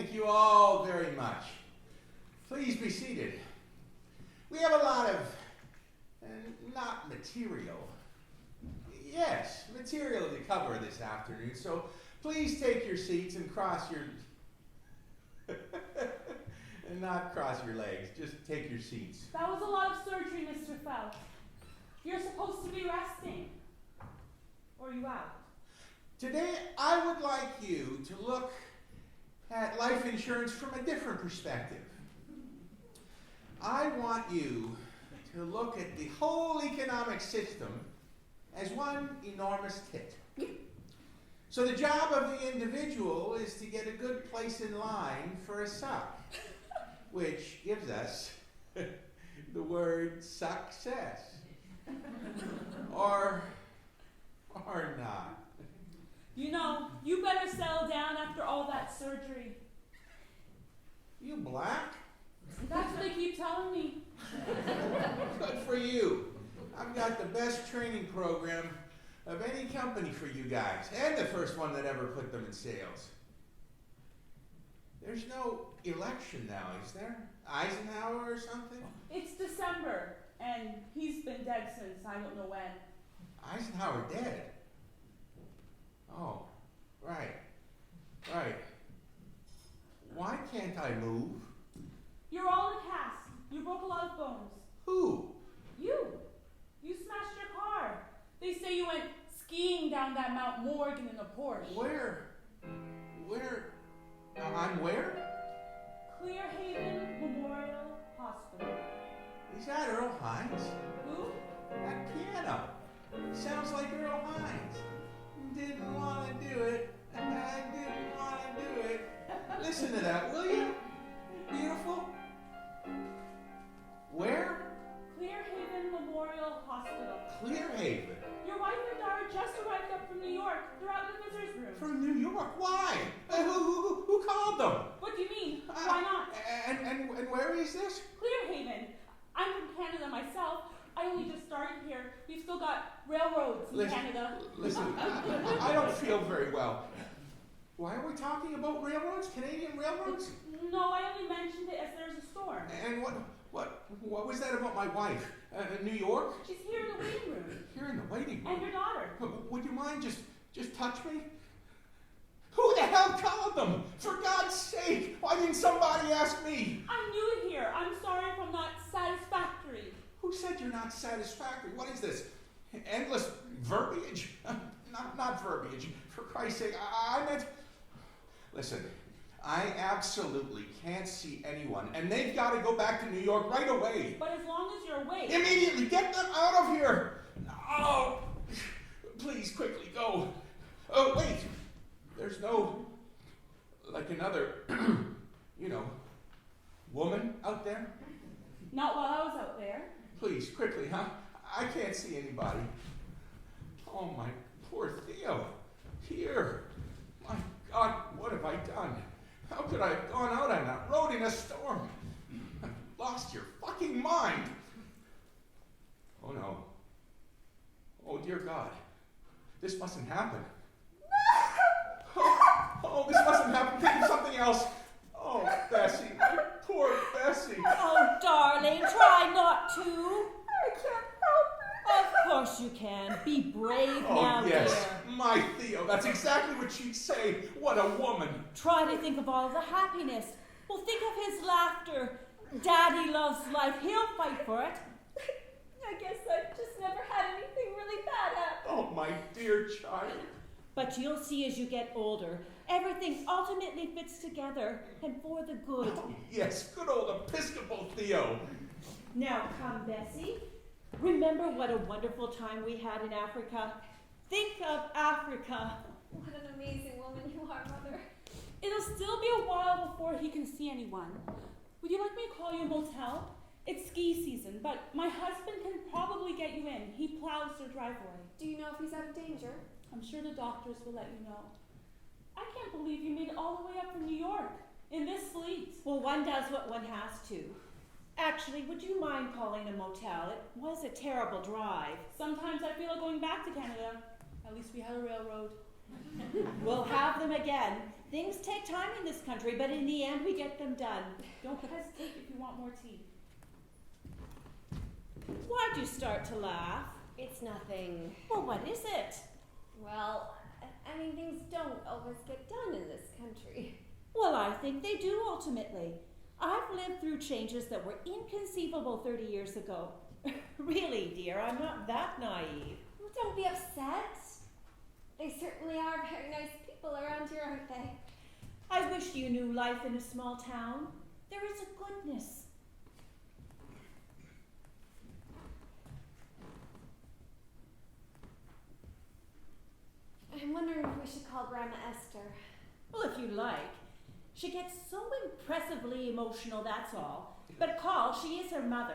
Thank you all very much. Please be seated. We have a lot of, not material. Yes, material to cover this afternoon, so please take your seats and cross your, and not cross your legs, just take your seats. That was a lot of surgery, Mr. Phelps. You're supposed to be resting. Or are you out? Today, I would like you to look at life insurance from a different perspective. I want you to look at the whole economic system as one enormous tit. So the job of the individual is to get a good place in line for a suck, which gives us the word success. Or not. You know, you better settle down after all that surgery. You black? That's what they keep telling me. Good for you. I've got the best training program of any company for you guys, and the first one that ever put them in sales. There's no election now, is there? Eisenhower or something? It's December, and he's been dead since I don't know when. Eisenhower dead? Oh, right. Why can't I move? You're all in a cast. You broke a lot of bones. Who? You smashed your car. They say you went skiing down that Mount Morgan in a Porsche. Where? I'm where? Clearhaven Memorial Hospital. Is that Earl Hines? Who? That piano. Sounds like Earl Hines. Didn't want to do it. I didn't want to do it. Listen to that, will you? Beautiful. Where? Clearhaven Memorial Hospital. Clearhaven. Your wife and daughter just arrived up from New York. They're out in the visitor's room. From New York? Why? Who called them? What do you mean? Why not? And where is this? Clearhaven. I'm from Canada myself. I only just started here. We've still got railroads in Canada. Listen, I don't feel very well. Why are we talking about railroads? Canadian railroads? No, I only mentioned it as there's a storm. And what was that about my wife? New York? She's here in the waiting room. Here in the waiting room? And your daughter. Would you mind just touch me? Who the hell called them? For God's sake, why didn't somebody ask me? I'm new here. I'm sorry if I'm not satisfactory. Who said you're not satisfactory? What is this? Endless verbiage? Not verbiage. For Christ's sake, I meant... Listen, I absolutely can't see anyone, and they've got to go back to New York right away. But as long as you're awake... Immediately, get them out of here! Oh, please, quickly, go. Oh, wait. There's no, like another, woman out there? Not while I was out there. Please, quickly, huh? I can't see anybody. Oh, my poor Theo. Here. My God, what have I done? How could I have gone out on that road in a storm? You've lost your fucking mind. Oh, no. Oh, dear God. This mustn't happen. Oh, this mustn't happen. Think of something else. Oh, Bessie. My poor Bessie. Oh, darling, try not to. I can't help it. Of course you can. Be brave now, yes, dear. my Theo. That's exactly what she'd say. What a woman. Try to think of all the happiness. Well, think of his laughter. Daddy loves life. He'll fight for it. I guess I've just never had anything really bad happen. Oh, my dear child. But you'll see as you get older, everything ultimately fits together and for the good. Oh, yes, good old Episcopal Theo. Now come, Bessie. Remember what a wonderful time we had in Africa. Think of Africa. What an amazing woman you are, Mother. It'll still be a while before he can see anyone. Would you like me to call you a motel? It's ski season, but my husband can probably get you in. He plows their driveway. Do you know if he's out of danger? I'm sure the doctors will let you know. I can't believe you made it all the way up from New York in this sleet. Well, one does what one has to. Actually, would you mind calling a motel? It was a terrible drive. Sometimes I feel like going back to Canada. At least we had a railroad. We'll have them again. Things take time in this country, but in the end we get them done. Don't hesitate if you want more tea. Why'd you start to laugh? It's nothing. Well, what is it? Well, I mean, things don't always get done in this country. Well, I think they do ultimately. I've lived through changes that were inconceivable 30 years ago. Really, dear, I'm not that naive. Well, don't be upset. They certainly are very nice people around here, aren't they? I wish you knew life in a small town. There is a goodness. I'm wondering if we should call Grandma Esther. Well, if you like. She gets so impressively emotional, that's all. But call, she is her mother.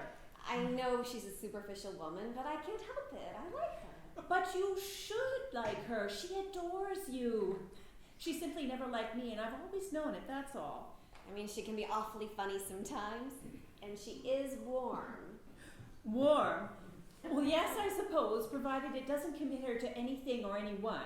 I know she's a superficial woman, but I can't help it. I like her. But you should like her. She adores you. She simply never liked me, and I've always known it, that's all. I mean, she can be awfully funny sometimes, and she is warm. Warm? Well, yes, I suppose, provided it doesn't commit her to anything or anyone.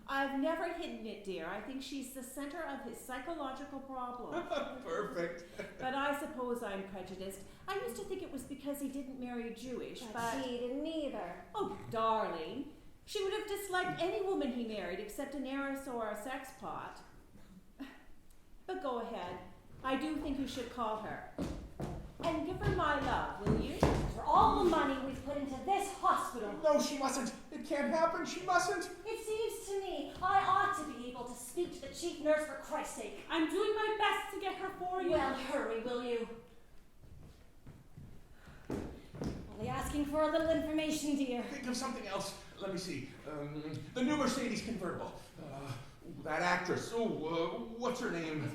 I've never hidden it, dear. I think she's the center of his psychological problem. Perfect. But I suppose I'm prejudiced. I used to think it was because he didn't marry Jewish, But she didn't either. Oh, darling. She would have disliked any woman he married except an heiress or a sex pot. But go ahead. I do think you should call her. And give her my love, will you? For all the money we've put into this hospital, No, she mustn't. It can't happen. She mustn't. it seems to me I ought to be able to speak to the chief nurse for Christ's sake. I'm doing my best to get her for you. Well, hurry, will you? Only asking for a little information, dear. Think of something else. Let me see. The new Mercedes convertible. That actress. What's her name?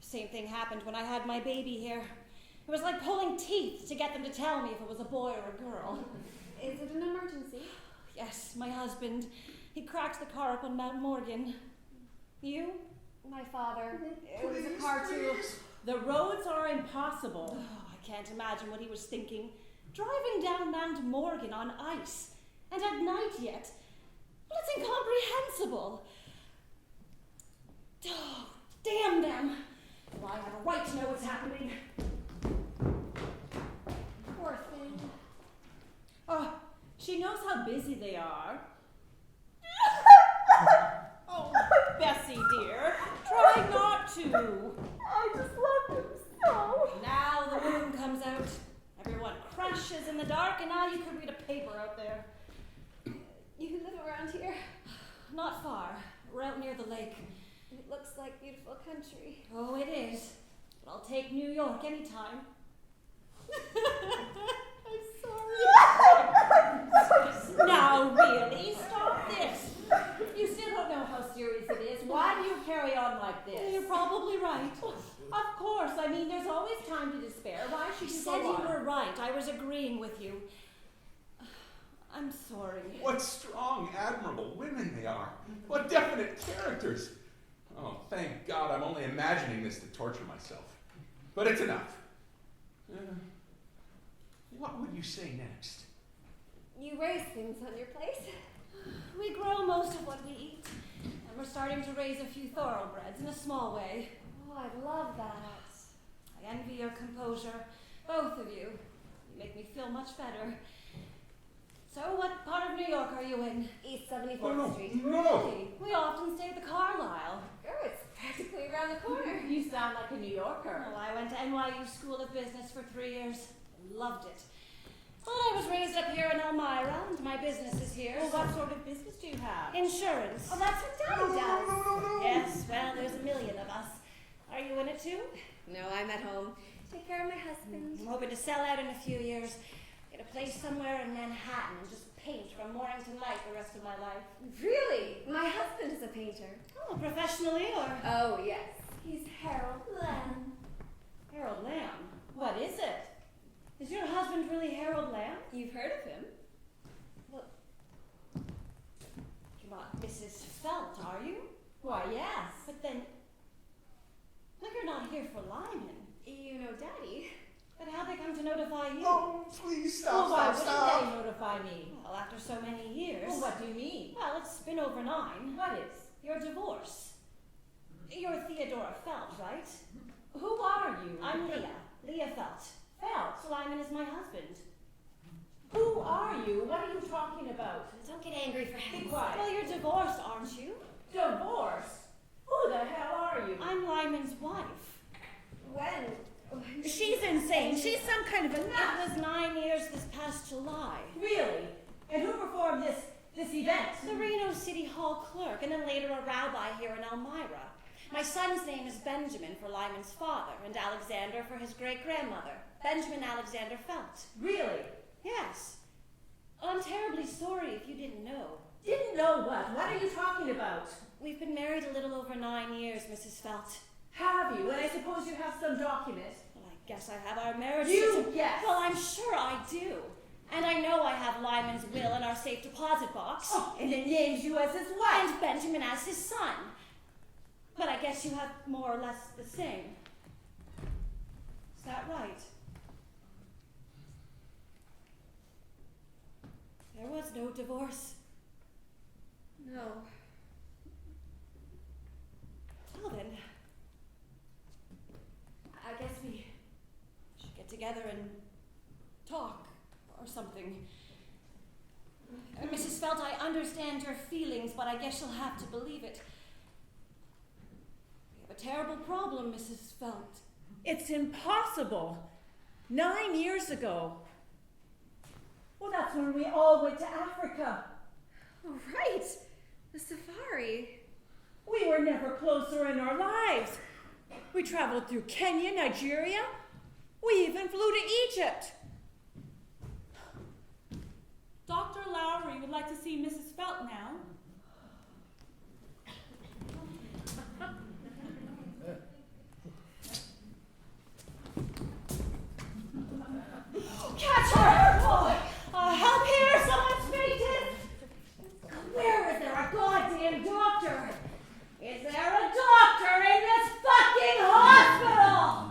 Same thing happened when I had my baby here. It was like pulling teeth to get them to tell me if it was a boy or a girl. Is it an emergency? Yes, my husband. He cracked the car up on Mount Morgan. You? My father. It was a car too. Please. The roads are impossible. Oh, I can't imagine what he was thinking. Driving down Mount Morgan on ice. And at night yet. Well, it's incomprehensible. Oh, damn them. Well, I have a right to know what's happening. Poor thing. Oh, she knows how busy they are. Oh, Bessie, dear. Try not to. I just love him so. Now the moon comes out. Everyone crashes in the dark, and now you can read a paper out there. You live around here? Not far. We're out near the lake. It looks like beautiful country. Oh, it is. But I'll take New York anytime. I'm sorry. Now, really, stop this. You still don't know how serious it is. Why do you carry on like this? You're probably right. Of course. I mean, there's always time to despair. Why should You you said go you on? were right. I was agreeing with you. I'm sorry. What strong, admirable women they are. What definite characters. Oh, thank God I'm only imagining this to torture myself. But it's enough. What would you say next? You raise things on your place? We grow most of what we eat. And we're starting to raise a few thoroughbreds in a small way. Oh, I love that. I envy your composure, both of you. You make me feel much better. So, what part of New York are you in? East 74th Oh, no. Street. No! Really? We often stay at the Carlisle. Oh, it's practically around the corner. You sound like a New Yorker. Well, I went to NYU School of Business for 3 years. Loved it. But I was raised up here in Elmira, and my business is here. Well, what sort of business do you have? Insurance. Oh, that's what Daddy does. No. Yes, well, there's a million of us. Are you in it too? No, I'm at home. Take care of my husband. I'm hoping to sell out in a few years. Get a place somewhere in Manhattan and just paint from morning to night the rest of my life. Really? My husband is a painter. Oh, professionally or? Oh, yes. He's Harold Lamb. Harold Lamb. What is it? Is your husband really Harold Lamb? You've heard of him? You're not Mrs. Felt, are you? Why, yes. But then, well, you're not here for Lyman. You know Daddy. But how'd they come to notify you? Oh, please Well, why stop. wouldn't they notify me? Well, after so many years. Well, what do you mean? Well, it's been over 9. What is? Your divorce. You're Theodora Felt, right? Who are you? I'm Leah. Leah Felt. Felt. Lyman is my husband. Who are you? What are you talking about? Don't get angry for heaven's Be quiet. Well, you're divorced, aren't you? Divorce? Who the hell are you? I'm Lyman's wife. When? She's insane. She's some kind of a nut. It was 9 years this past July. Really? And who performed this event? The Reno City Hall clerk, and then later a rabbi here in Elmira. My son's name is Benjamin for Lyman's father, and Alexander for his great-grandmother, Benjamin Alexander Felt. Really? Yes. I'm terribly sorry if you didn't know. Didn't know what? What are you talking about? We've been married a little over 9 years, Mrs. Felt. Have you? And I suppose you have some document. Well, I guess I have our marriage You certificate. guess? Well, I'm sure I do. And I know I have Lyman's will in our safe deposit box. Oh, and it names you as his wife. And Benjamin as his son. But I guess you have more or less the same. Is that right? There was no divorce. No. Well then, I guess we should get together and talk or something. Mrs. Felt, I understand your feelings, but I guess you'll have to believe it. We have a terrible problem, Mrs. Felt. It's impossible. 9 years ago. Well, that's when we all went to Africa. Oh, right. The safari. We were never closer in our lives. We traveled through Kenya, Nigeria. We even flew to Egypt. Dr. Lowry would like to see Mrs. Felt now. Catch her! Oh, help here! Someone's fainted! Where is there a goddamn doctor? Is there a doctor in this fucking hospital?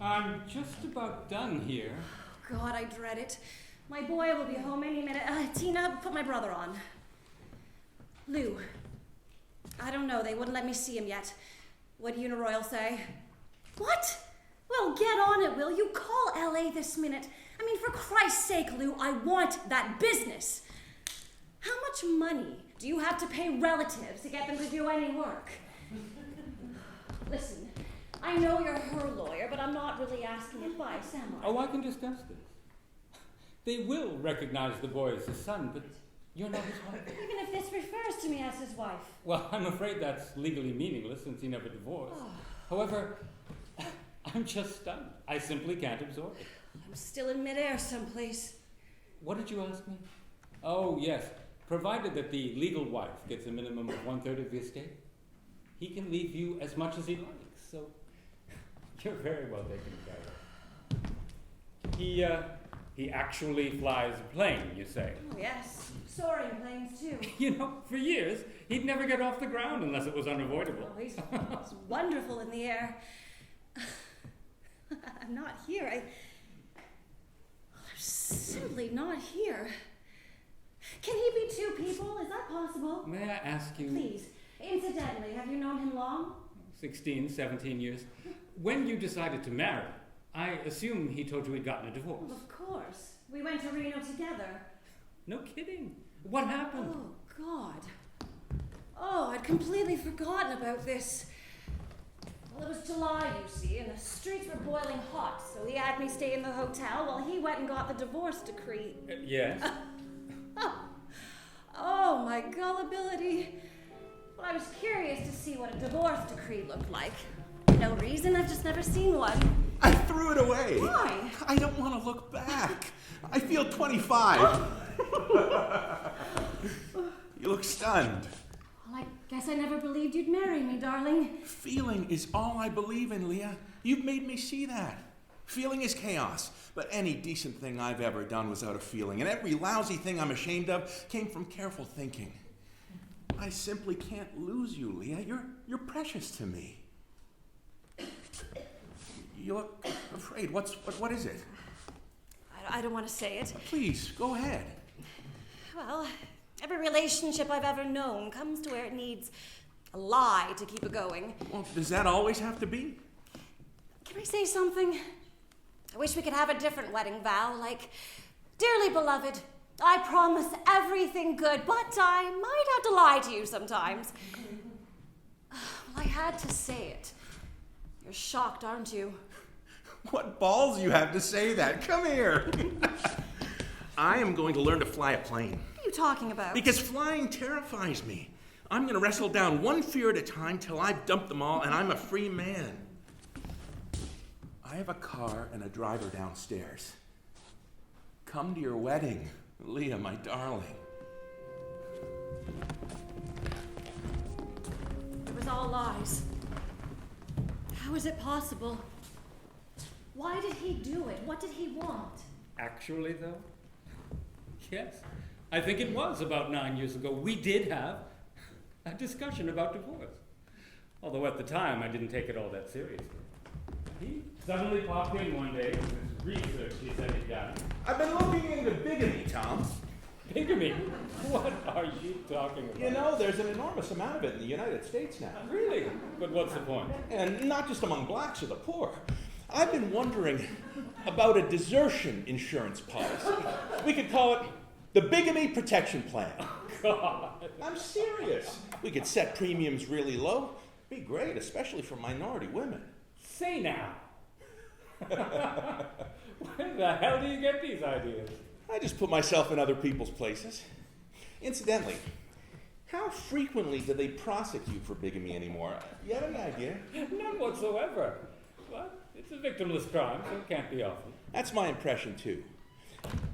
I'm just about done here. God, I dread it. My boy will be home any minute. Tina, put my brother on. Lou. I don't know. They wouldn't let me see him yet. What do Uniroyal say? What? Well, get on it, will you? Call LA this minute. I mean, for Christ's sake, Lou, I want that business. How much money do you have to pay relatives to get them to do any work? Listen, I know you're her lawyer, but I'm not really asking advice, am I? Oh, I can discuss this. They will recognize the boy as his son, but you're not his wife. Even if this refers to me as his wife. Well, I'm afraid that's legally meaningless since he never divorced. However, I'm just stunned. I simply can't absorb it. I'm still in midair someplace. What did you ask me? Oh, yes. Provided that the legal wife gets a minimum of 1/3 of the estate, he can leave you as much as he likes. So you're very well taken care of. He actually flies a plane, you say? Oh, yes. Soaring planes, too. You know, for years, he'd never get off the ground unless it was unavoidable. Oh, he's wonderful in the air. I'm not here. I'm simply not here. Can he be two people? Is that possible? May I ask you? Please. Incidentally, have you known him long? 16, 17 years. When you decided to marry, I assume he told you he'd gotten a divorce. Well, of course. We went to Reno together. No kidding. What happened? Oh, God. Oh, I'd completely forgotten about this. Well, it was July, you see, and the streets were boiling hot, so he had me stay in the hotel while he went and got the divorce decree. Yes. Oh, my gullibility. Well, I was curious to see what a divorce decree looked like. No reason, I've just never seen one. I threw it away. Why? I don't want to look back. I feel 25. You look stunned. Well, I guess I never believed you'd marry me, darling. Feeling is all I believe in, Leah. You've made me see that. Feeling is chaos, but any decent thing I've ever done was out of feeling, and every lousy thing I'm ashamed of came from careful thinking. I simply can't lose you, Leah. You're precious to me. You look afraid. What is it? I don't want to say it. Please, go ahead. Well, every relationship I've ever known comes to where it needs a lie to keep it going. Well, does that always have to be? Can I say something? I wish we could have a different wedding vow, like, dearly beloved, I promise everything good, but I might have to lie to you sometimes. Well, I had to say it. You're shocked, aren't you? What balls you have to say that? Come here. I am going to learn to fly a plane. What are you talking about? Because flying terrifies me. I'm going to wrestle down one fear at a time till I've dumped them all and I'm a free man. I have a car and a driver downstairs. Come to your wedding, Leah, my darling. It was all lies. How is it possible? Why did he do it? What did he want? Actually, though, yes. I think it was about 9 years ago. We did have a discussion about divorce. Although at the time, I didn't take it all that seriously. He suddenly popped in one day with this research he said he'd done. I've been looking into bigamy, Tom. Bigamy? What are you talking about? You know, there's an enormous amount of it in the United States now. Really? But what's the point? And not just among blacks or the poor. I've been wondering about a desertion insurance policy. We could call it the Bigamy Protection Plan. God. I'm serious. We could set premiums really low. Be great, especially for minority women. Say now. Where the hell do you get these ideas? I just put myself in other people's places. Incidentally, how frequently do they prosecute for bigamy anymore? You have any idea? None whatsoever. But it's a victimless crime, so it can't be often. That's my impression, too.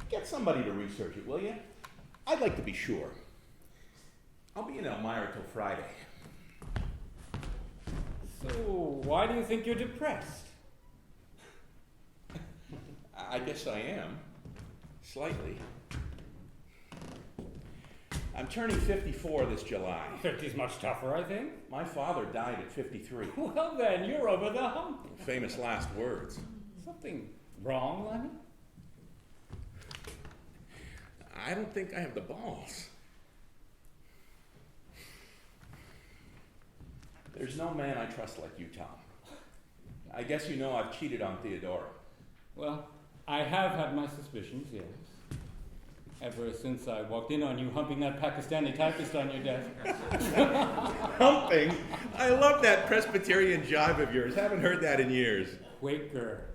Get somebody to research it, will you? I'd like to be sure. I'll be in Elmira till Friday. So, why do you think you're depressed? I guess I am. Slightly. I'm turning 54 this July. 50's much tougher, I think. My father died at 53. Well then, you're over the hump. Famous last words. Something wrong, Lemon? I don't think I have the balls. There's no man I trust like you, Tom. I guess you know I've cheated on Theodora. Well, I have had my suspicions, yes. Ever since I walked in on you humping that Pakistani typist on your desk. Humping? I love that Presbyterian jive of yours. Haven't heard that in years. Quaker.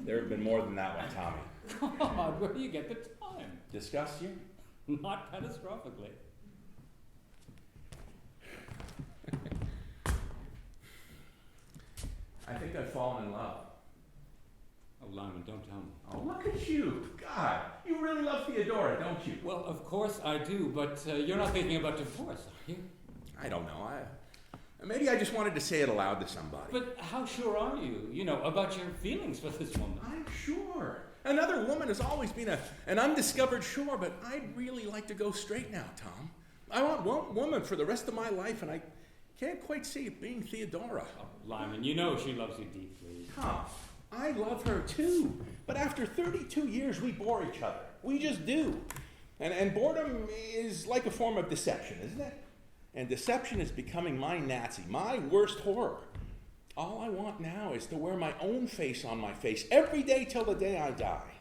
There have been more than that one, Tommy. God, where do you get the time? Disgust you? Not catastrophically. I think I've fallen in love. Oh, Lyman, don't tell me. Oh, look at you. God, you really love Theodora, don't you? Well, of course I do, but you're not thinking about divorce, are you? I don't know. Maybe I just wanted to say it aloud to somebody. But how sure are you, about your feelings for this woman? I'm sure. Another woman has always been an undiscovered shore, but I'd really like to go straight now, Tom. I want one woman for the rest of my life, and I can't quite see it being Theodora. Oh, Lyman, you know she loves you deeply. Tom, I love her too. But after 32 years, we bore each other. We just do. And boredom is like a form of deception, isn't it? And deception is becoming my Nazi, my worst horror. All I want now is to wear my own face on my face every day till the day I die.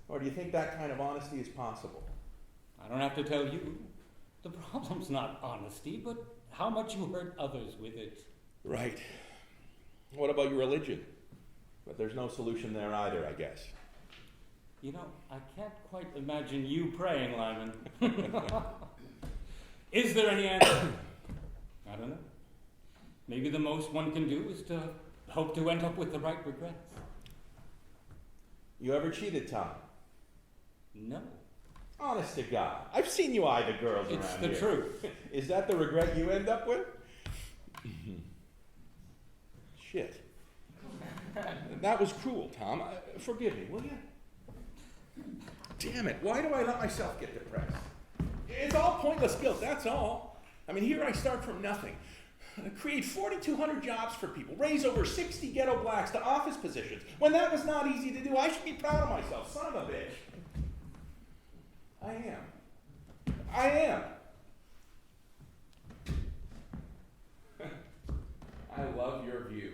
Or do you think that kind of honesty is possible? I don't have to tell you. The problem's not honesty, but how much you hurt others with it. Right. What about your religion? But there's no solution there either, I guess. I can't quite imagine you praying, Lyman. Is there any answer? I don't know. Maybe the most one can do is to hope to end up with the right regrets. You ever cheated, Tom? No. Honest to God. I've seen you eye the girls It's around the here. truth. Is that the regret you end up with? Shit. That was cruel, Tom. Forgive me, will you? Damn it, why do I let myself get depressed? It's all pointless guilt, that's all. I mean, here I start from nothing. Create 4,200 jobs for people, raise over 60 ghetto blacks to office positions. When that was not easy to do, I should be proud of myself, son of a bitch. I am. I love your view.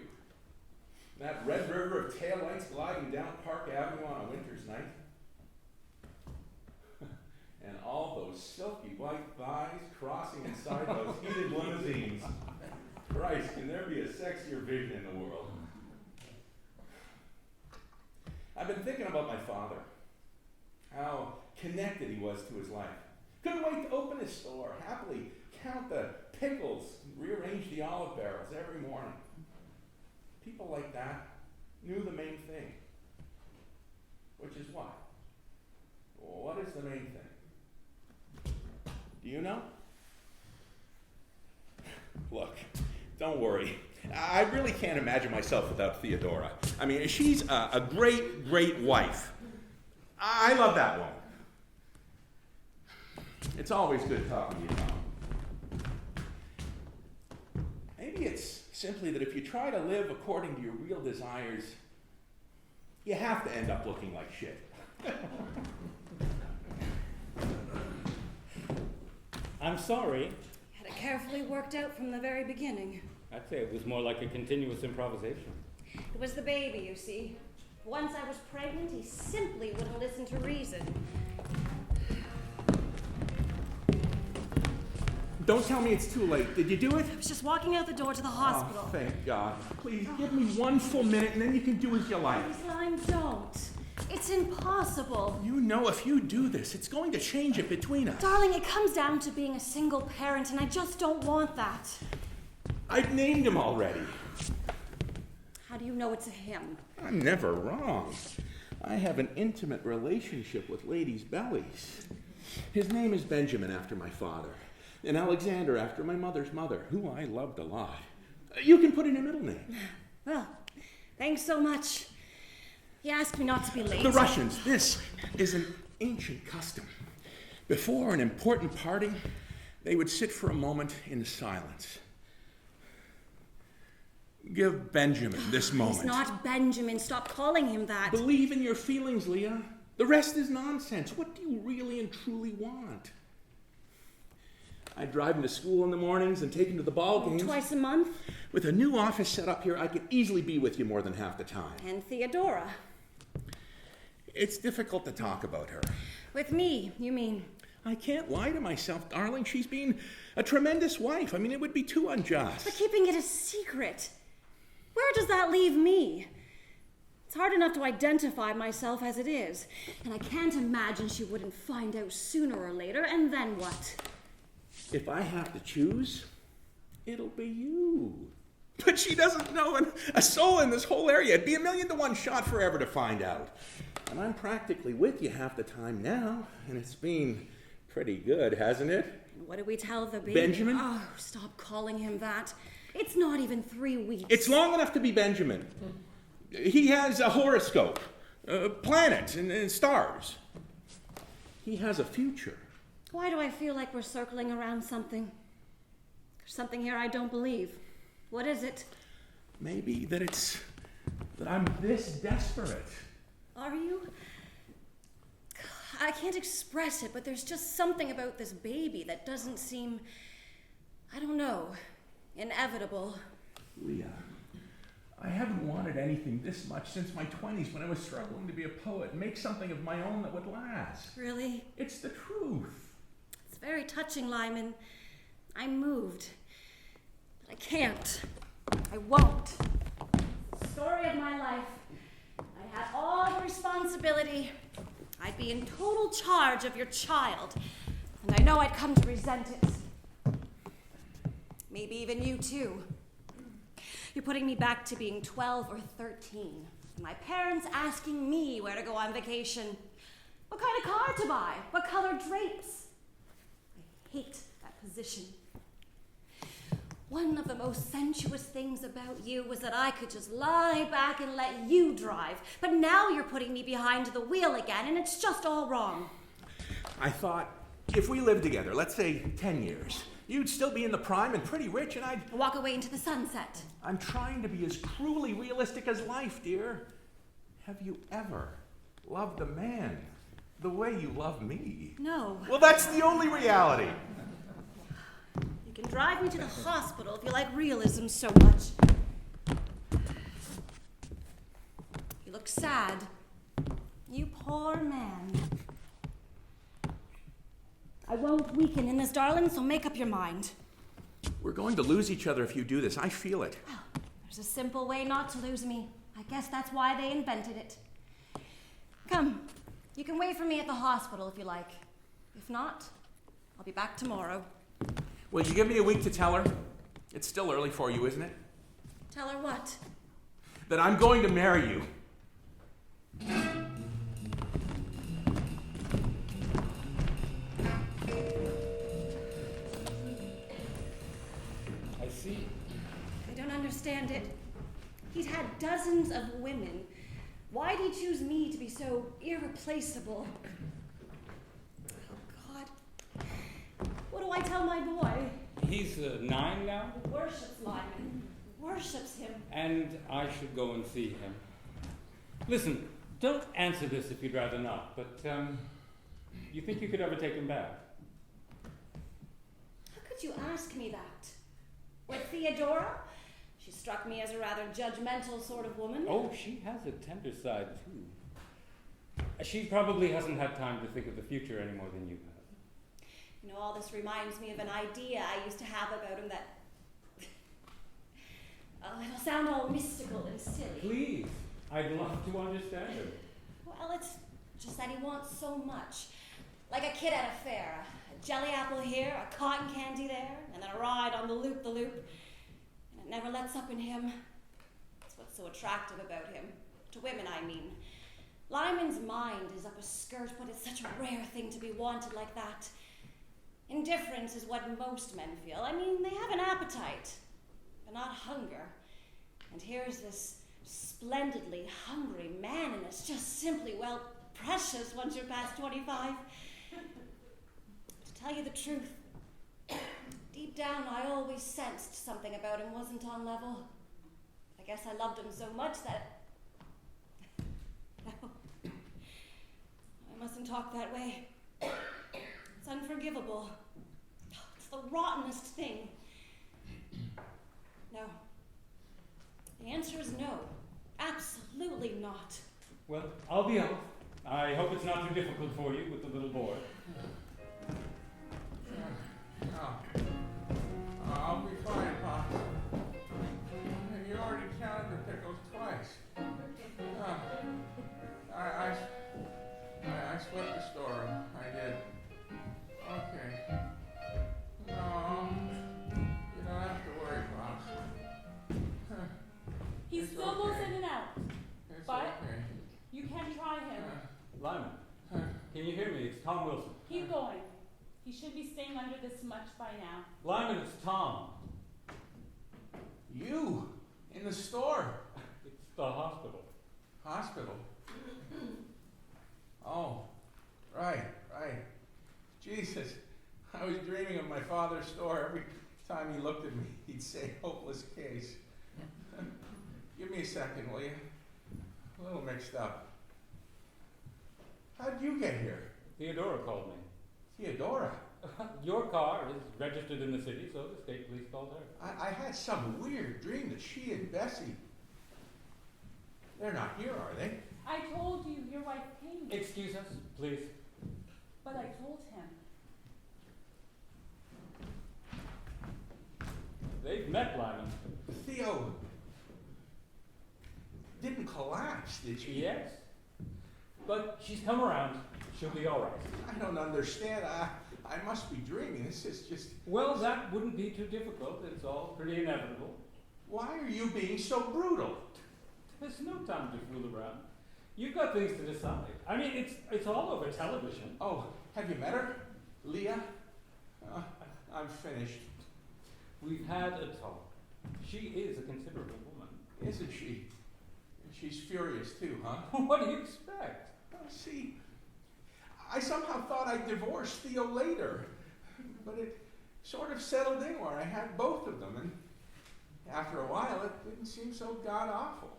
That red river of taillights gliding down Park Avenue on a winter's night. And all those silky white thighs crossing inside those heated limousines. Christ, can there be a sexier vision in the world? I've been thinking about my father. How connected he was to his life. Couldn't wait to open his store, happily count the pickles, rearrange the olive barrels every morning. People like that knew the main thing. Which is what? Well, what is the main thing? Do you know? Look, don't worry. I really can't imagine myself without Theodora. I mean, she's a great, great wife. I love that woman. It's always good talking to you, Tom. Maybe it's simply that if you try to live according to your real desires, you have to end up looking like shit. I'm sorry. Had it carefully worked out from the very beginning. I'd say it was more like a continuous improvisation. It was the baby, you see. Once I was pregnant, he simply wouldn't listen to reason. Don't tell me it's too late. Did you do it? I was just walking out the door to the hospital. Oh, thank God. Please, give me one full minute and then you can do as you like. Please, Lime, don't. It's impossible. You know if you do this, it's going to change it between us. Darling, it comes down to being a single parent, and I just don't want that. I've named him already. How do you know it's a him? I'm never wrong. I have an intimate relationship with ladies' bellies. His name is Benjamin, after my father, and Alexander, after my mother's mother, who I loved a lot. You can put in a middle name. Well, thanks so much. He asked me not to be late. The Russians, this is an ancient custom. Before an important party, they would sit for a moment in silence. Give Benjamin this moment. He's not Benjamin. Stop calling him that. Believe in your feelings, Leah. The rest is nonsense. What do you really and truly want? I drive him to school in the mornings and take him to the ball games. Twice a month? With a new office set up here, I could easily be with you more than half the time. And Theodora. It's difficult to talk about her. With me, you mean? I can't lie to myself, darling. She's been a tremendous wife. I mean, it would be too unjust. But keeping it a secret. Where does that leave me? It's hard enough to identify myself as it is. And I can't imagine she wouldn't find out sooner or later, and then what? If I have to choose, it'll be you. But she doesn't know a soul in this whole area. It'd be a 1,000,000 to 1 shot forever to find out. And I'm practically with you half the time now, and it's been pretty good, hasn't it? What do we tell the baby? Benjamin? Oh, stop calling him that. It's not even 3 weeks. It's long enough to be Benjamin. He has a horoscope, planets and stars. He has a future. Why do I feel like we're circling around something? There's something here I don't believe. What is it? Maybe that I'm this desperate. Are you? I can't express it, but there's just something about this baby that doesn't seem, I don't know, inevitable. Leah, I haven't wanted anything this much since my 20s when I was struggling to be a poet and make something of my own that would last. Really? It's the truth. It's very touching, Lyman. I'm moved. But I can't. I won't. Story of my life. I had all the responsibility. I'd be in total charge of your child. And I know I'd come to resent it. Maybe even you too. You're putting me back to being 12 or 13. My parents asking me where to go on vacation. What kind of car to buy? What color drapes? I hate that position. One of the most sensuous things about you was that I could just lie back and let you drive. But now you're putting me behind the wheel again, and it's just all wrong. I thought if we lived together, let's say 10 years, you'd still be in the prime and pretty rich, and I'd Walk away into the sunset. I'm trying to be as cruelly realistic as life, dear. Have you ever loved a man the way you love me? No. Well, that's the only reality. You can drive me to the hospital if you like realism so much. You look sad. You poor man. I won't weaken in this, darling, so make up your mind. We're going to lose each other if you do this. I feel it. There's a simple way not to lose me. I guess that's why they invented it. Come, you can wait for me at the hospital if you like. If not, I'll be back tomorrow. Will you give me a week to tell her? It's still early for you, isn't it? Tell her what? That I'm going to marry you. I see. I don't understand it. He'd had dozens of women. Why'd he choose me to be so irreplaceable? Oh, God. What do I tell my boy? He's 9 now, Who worships Lyman. Worships him. and I should go and see him. Listen, don't answer this if you'd rather not, but you think you could ever take him back? How could you ask me that? With Theodora? She struck me as a rather judgmental sort of woman. Oh, she has a tender side, too. She probably hasn't had time to think of the future any more than you have. You know, all this reminds me of an idea I used to have about him that... it'll sound all mystical and silly. Please, I'd love to understand him. Well, it's just that he wants so much. Like a kid at a fair. A jelly apple here, a cotton candy there, and then a ride on the loop-the-loop. And it never lets up in him. That's what's so attractive about him. To women, I mean. Lyman's mind is up a skirt, but it's such a rare thing to be wanted like that. Indifference is what most men feel. I mean, they have an appetite, but not hunger. And here's this splendidly hungry man, and it's just simply, well, precious once you're past 25. To tell you the truth, deep down I always sensed something about him wasn't on level. I guess I loved him so much that... No. I mustn't talk that way. It's unforgivable. It's the rottenest thing. No. The answer is no. Absolutely not. Well, I'll be off. I hope it's not too difficult for you with the little boy. Oh. I'll be fine, Pop. You already counted the pickles twice. I swept the storeroom. I did. Okay. No, you don't have to worry, Pop. He It's still goes okay. in and out. It's But- okay. You can try him. Lyman, can you hear me? It's Tom Wilson. Keep going. He should be staying under this much by now. Lyman, it's Tom. You in the store. It's the hospital. Hospital. Oh, right. Jesus, I was dreaming of my father's store. Every time he looked at me, he'd say, "Hopeless case." Give me a second, will you? A little mixed up. How'd you get here? Theodora called me. Theodora. Your car is registered in the city, so the state police called her. I had some weird dream that she and Bessie... They're not here, are they? I told you your wife came, Excuse us, please. but I told him. They've met Lyman. Theo didn't collapse, did she? Yes. But she's come around. She'll be all right. I don't understand. I must be dreaming. This is just... Well, that wouldn't be too difficult. It's all pretty inevitable. Why are you being so brutal? There's no time to fool around. You've got things to decide. I mean, it's all over television. Oh, have you met her? Leah? I'm finished. We've had a talk. She is a considerable woman. Isn't she? She's furious too, huh? What do you expect? See, I somehow thought I'd divorce Theo later, but it sort of settled in where I had both of them, and after a while it didn't seem so god-awful.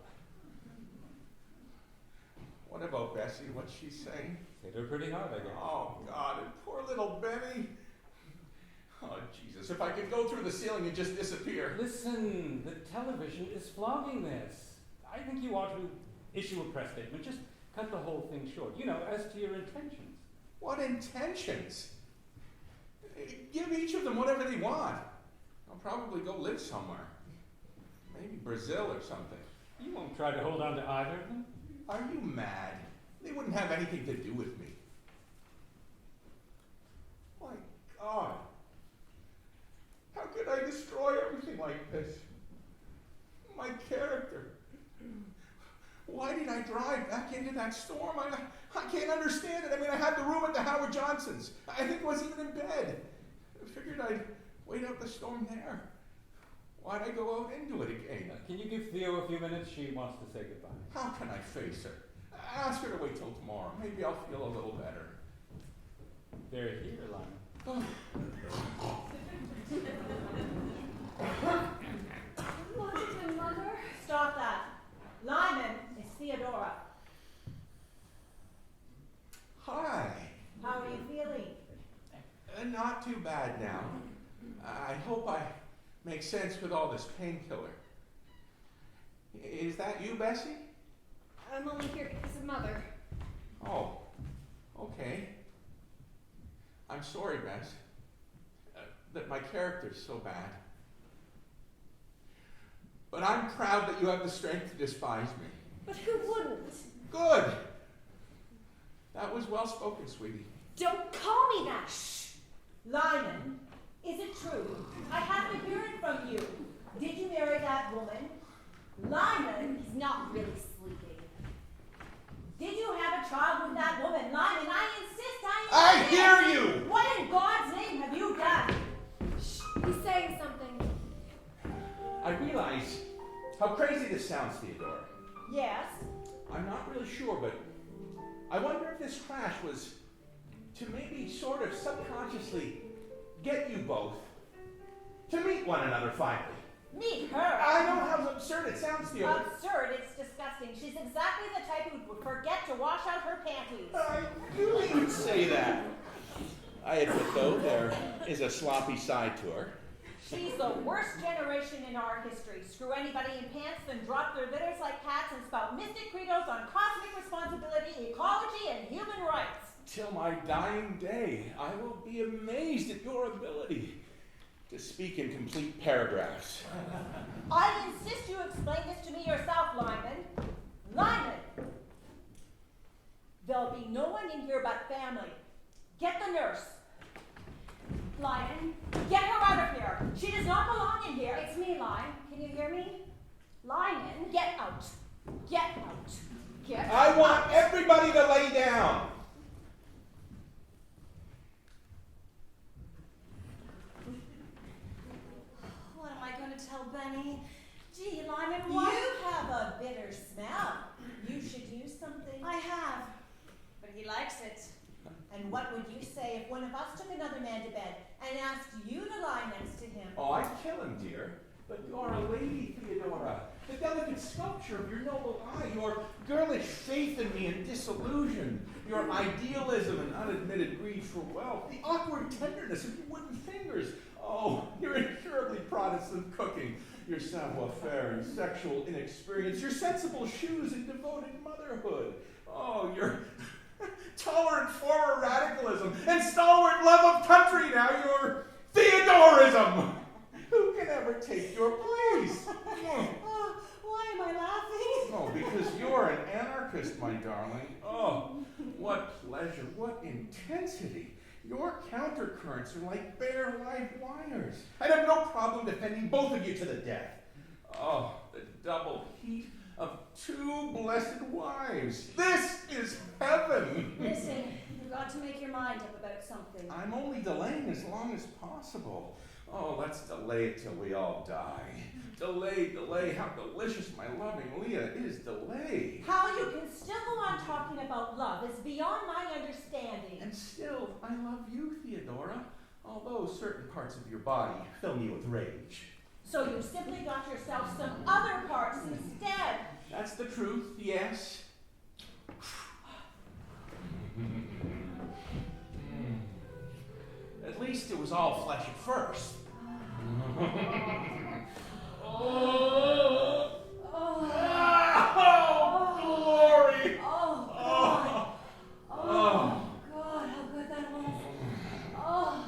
What about Bessie? What's she saying? Hit her pretty hard, I guess. Oh, God, and poor little Benny. Oh, Jesus, if I could go through the ceiling and just disappear. Listen, the television is flogging this. I think you ought to issue a press statement. Just cut the whole thing short. You know, as to your intentions. What intentions? Give each of them whatever they want. I'll probably go live somewhere. Maybe Brazil or something. You won't try to hold on to either of them? Are you mad? They wouldn't have anything to do with me. My God. How could I destroy everything like this? My character. Why did I drive back into that storm? I can't understand it. I mean, I had the room at the Howard Johnsons. I think I was even in bed. I figured I'd wait out the storm there. Why'd I go out into it again? Can you give Theo a few minutes? She wants to say goodbye. How can I face her? Ask her to wait till tomorrow. Maybe I'll feel a little better. They're here, Lionel. Washington, Mother. Stop that. Lyman, it's Theodora. Hi. How are you feeling? Not too bad now. I hope I make sense with all this painkiller. Is that you, Bessie? I'm only here because of Mother. Oh, okay. I'm sorry, Bess, that my character's so bad. But I'm proud that you have the strength to despise me. But who wouldn't? Good. That was well spoken, sweetie. Don't call me that. Lyman, is it true? I have to hear it from you. Did you marry that woman? Lyman, He's not really sleeping. did you have a child with that woman? Lyman, I insist. I hear you! What in God's name have you done? Shh, he's saying something. I realize how crazy this sounds, Theodora. Yes. I'm not really sure, but I wonder if this crash was to maybe sort of subconsciously get you both to meet one another finally. Meet her. I know how absurd it sounds, Theodora. Absurd, it's disgusting. She's exactly the type who would forget to wash out her panties. I knew you would say that. I admit, though, there is a sloppy side to her. She's the worst generation in our history. Screw anybody in pants, then drop their litters like cats and spout mystic credos on cosmic responsibility, ecology, and human rights. Till my dying day, I will be amazed at your ability to speak in complete paragraphs. I insist you explain this to me yourself, Lyman. Lyman! There'll be no one in here but family. Get the nurse. Lion, Get her out of here. She does not belong in here. it's me, Lion. Can you hear me? Lion. Get out. Get out. Get out. I want everybody to lay down. What am I going to tell Benny? Gee, Lyman, what? You have a bitter smell. You should use something. I have, but he likes it. And what would you say if one of us took another man to bed and asked you to lie next to him? Oh, I'd kill him, dear. But you're a lady, Theodora. The delicate sculpture of your noble eye, your girlish faith in me and disillusion, your idealism and unadmitted greed for wealth, the awkward tenderness of your wooden fingers. Oh, your incurably Protestant cooking, your savoir-faire and sexual inexperience, your sensible shoes and devoted motherhood. Oh, your tolerant former radicalism and stalwart love of country, now your Theodorism. Who can ever take your place? Oh, why am I laughing? Oh, because you're an anarchist, my darling. Oh, what pleasure, what intensity. Your countercurrents are like bare live wires. I'd have no problem defending both of you to the death. Oh, the double heat of two blessed wives. This is heaven. Listen, you've got to make your mind up about something. I'm only delaying as long as possible. Oh, let's delay it till we all die. Delay, how delicious my loving Leah is. Delay. How you can still go on talking about love is beyond my understanding. And still, I love you, Theodora, although certain parts of your body fill me with rage. So you simply got yourself some other parts instead. That's the truth, yes. At least it was all flesh at first. Oh, glory! Oh, God. Oh, God, how good that was. Oh.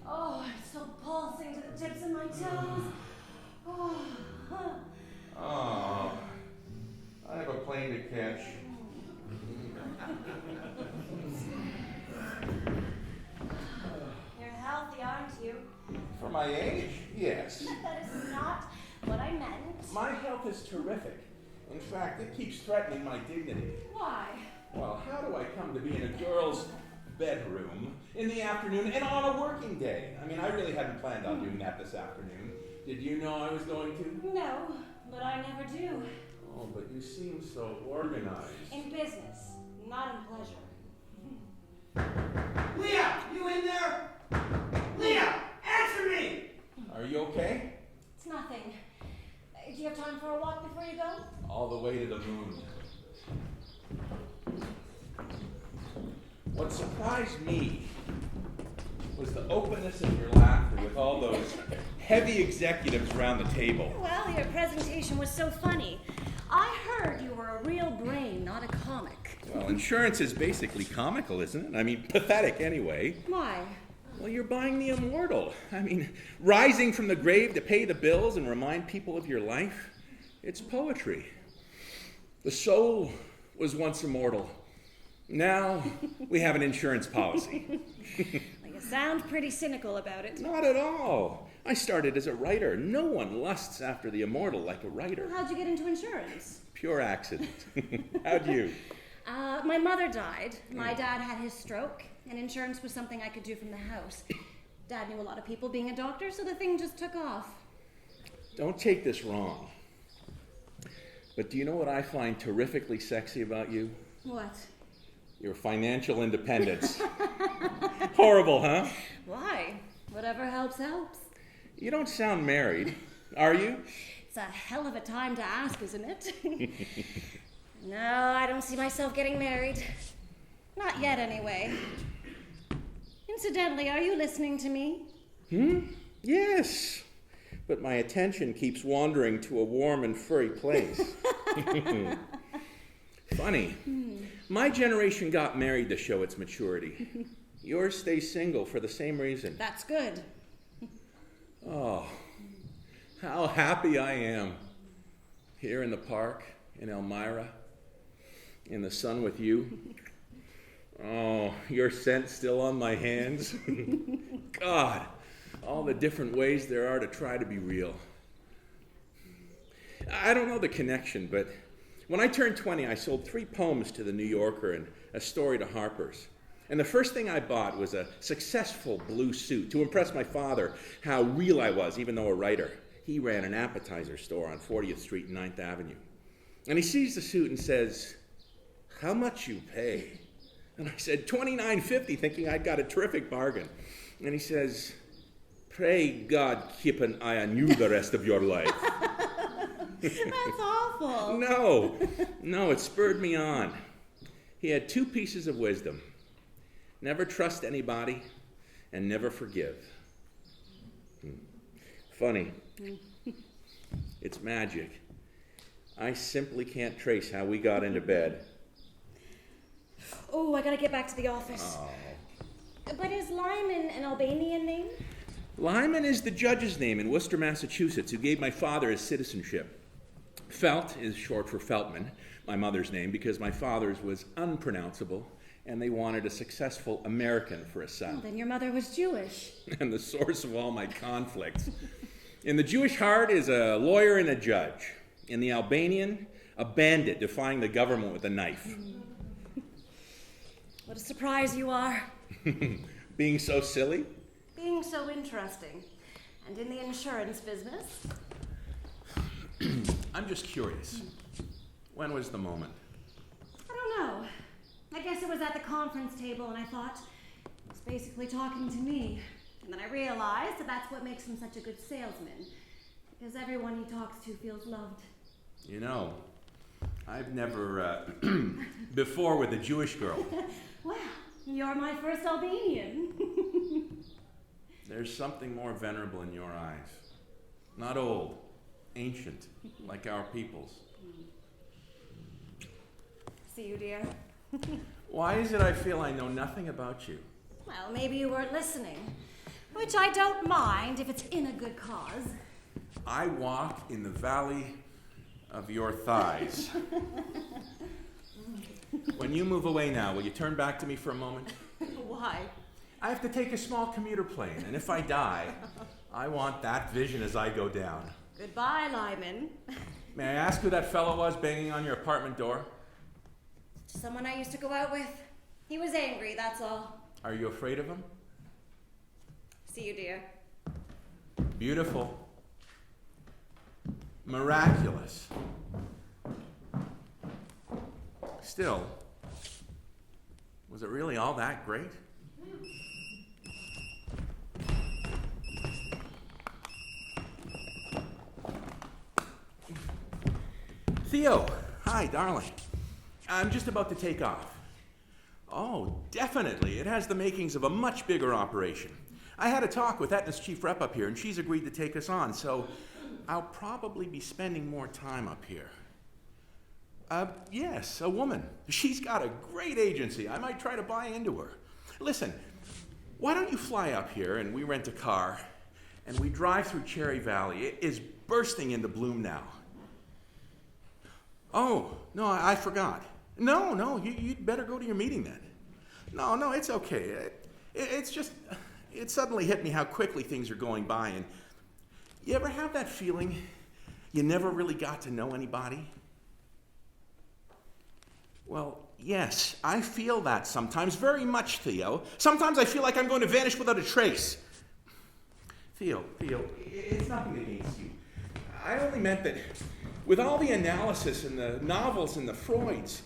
Oh, it's so pulsing to the tips of my toes. Oh. Oh, I have a plane to catch. You're healthy, aren't you? For my age, yes. That is not what I meant. My health is terrific. In fact, it keeps threatening my dignity. Why? Well, how do I come to be in a girl's bedroom in the afternoon and on a working day? I mean, I really hadn't planned on doing that this afternoon. Did you know I was going to? No, but I never do. Oh, but you seem so organized. In business, not in pleasure. Leah, you in there? Leah, answer me! Are you okay? It's nothing. Do you have time for a walk before you go? All the way to the moon. What surprised me was the openness of your laughter with all those heavy executives around the table. Well, your presentation was so funny. I heard you were a real brain, not a comic. Well, insurance is basically comical, isn't it? I mean, pathetic anyway. Why? Well, you're buying the immortal. I mean, rising from the grave to pay the bills and remind people of your life. It's poetry. The soul was once immortal. Now we have an insurance policy. Well, you sound pretty cynical about it. Not at all. I started as a writer. No one lusts after the immortal like a writer. How'd you get into insurance? Pure accident. How'd you? My mother died. My dad had his stroke, and insurance was something I could do from the house. Dad knew a lot of people being a doctor, so the thing just took off. Don't take this wrong. But do you know what I find terrifically sexy about you? What? Your financial independence. Horrible, huh? Why? Whatever helps, helps. You don't sound married, are you? It's a hell of a time to ask, isn't it? No, I don't see myself getting married. Not yet, anyway. Incidentally, are you listening to me? Yes. But my attention keeps wandering to a warm and furry place. Funny. My generation got married to show its maturity. Yours stays single for the same reason. That's good. Oh, how happy I am. Here in the park, in Elmira, in the sun with you. Oh, your scent still on my hands. God, all the different ways there are to try to be real. I don't know the connection, but when I turned 20, I sold 3 poems to the New Yorker and a story to Harper's. And the first thing I bought was a successful blue suit to impress my father how real I was, even though a writer. He ran an appetizer store on 40th Street and 9th Avenue. And he sees the suit and says, "How much you pay?" And I said, $29.50, thinking I'd got a terrific bargain. And he says, "Pray God keep an eye on you the rest of your life." That's awful. No, it spurred me on. He had 2 pieces of wisdom. Never trust anybody and never forgive. Funny. It's magic. I simply can't trace how we got into bed. Oh, I gotta get back to the office. Oh. But is Lyman an Albanian name? Lyman is the judge's name in Worcester, Massachusetts, who gave my father his citizenship. Felt is short for Feltman, my mother's name, because my father's was unpronounceable, and they wanted a successful American for a son. Well, then your mother was Jewish. And the source of all my conflicts. In the Jewish heart is a lawyer and a judge. In the Albanian, a bandit defying the government with a knife. What a surprise you are. Being so silly? Being so interesting. And in the insurance business. I'm just curious. When was the moment? I don't know. I guess it was at the conference table and I thought he was basically talking to me. And then I realized that that's what makes him such a good salesman. Because everyone he talks to feels loved. You know, I've never, before with a Jewish girl. Well, you're my first Albanian. There's something more venerable in your eyes. Not old, ancient, like our people's. See you, dear. Why is it I feel I know nothing about you? Well, maybe you weren't listening. Which I don't mind if it's in a good cause. I walk in the valley of your thighs. When you move away now, will you turn back to me for a moment? Why? I have to take a small commuter plane, and if I die, I want that vision as I go down. Goodbye, Lyman. May I ask who that fellow was banging on your apartment door? Someone I used to go out with. He was angry, that's all. Are you afraid of him? See you, dear. Beautiful. Miraculous. Still, was it really all that great? Theo, hi, darling. I'm just about to take off. Oh, definitely. It has the makings of a much bigger operation. I had a talk with Aetna's chief rep up here, and she's agreed to take us on, so I'll probably be spending more time up here. Yes, a woman. She's got a great agency. I might try to buy into her. Listen, why don't you fly up here and we rent a car and we drive through Cherry Valley? It is bursting into bloom now. Oh, no, I forgot. No, you'd better go to your meeting then. No, it's okay. It's just, it suddenly hit me how quickly things are going by, and you ever have that feeling you never really got to know anybody? Well, yes, I feel that sometimes, very much, Theo. Sometimes I feel like I'm going to vanish without a trace. Theo, it's nothing against you. I only meant that with all the analysis and the novels and the Freuds,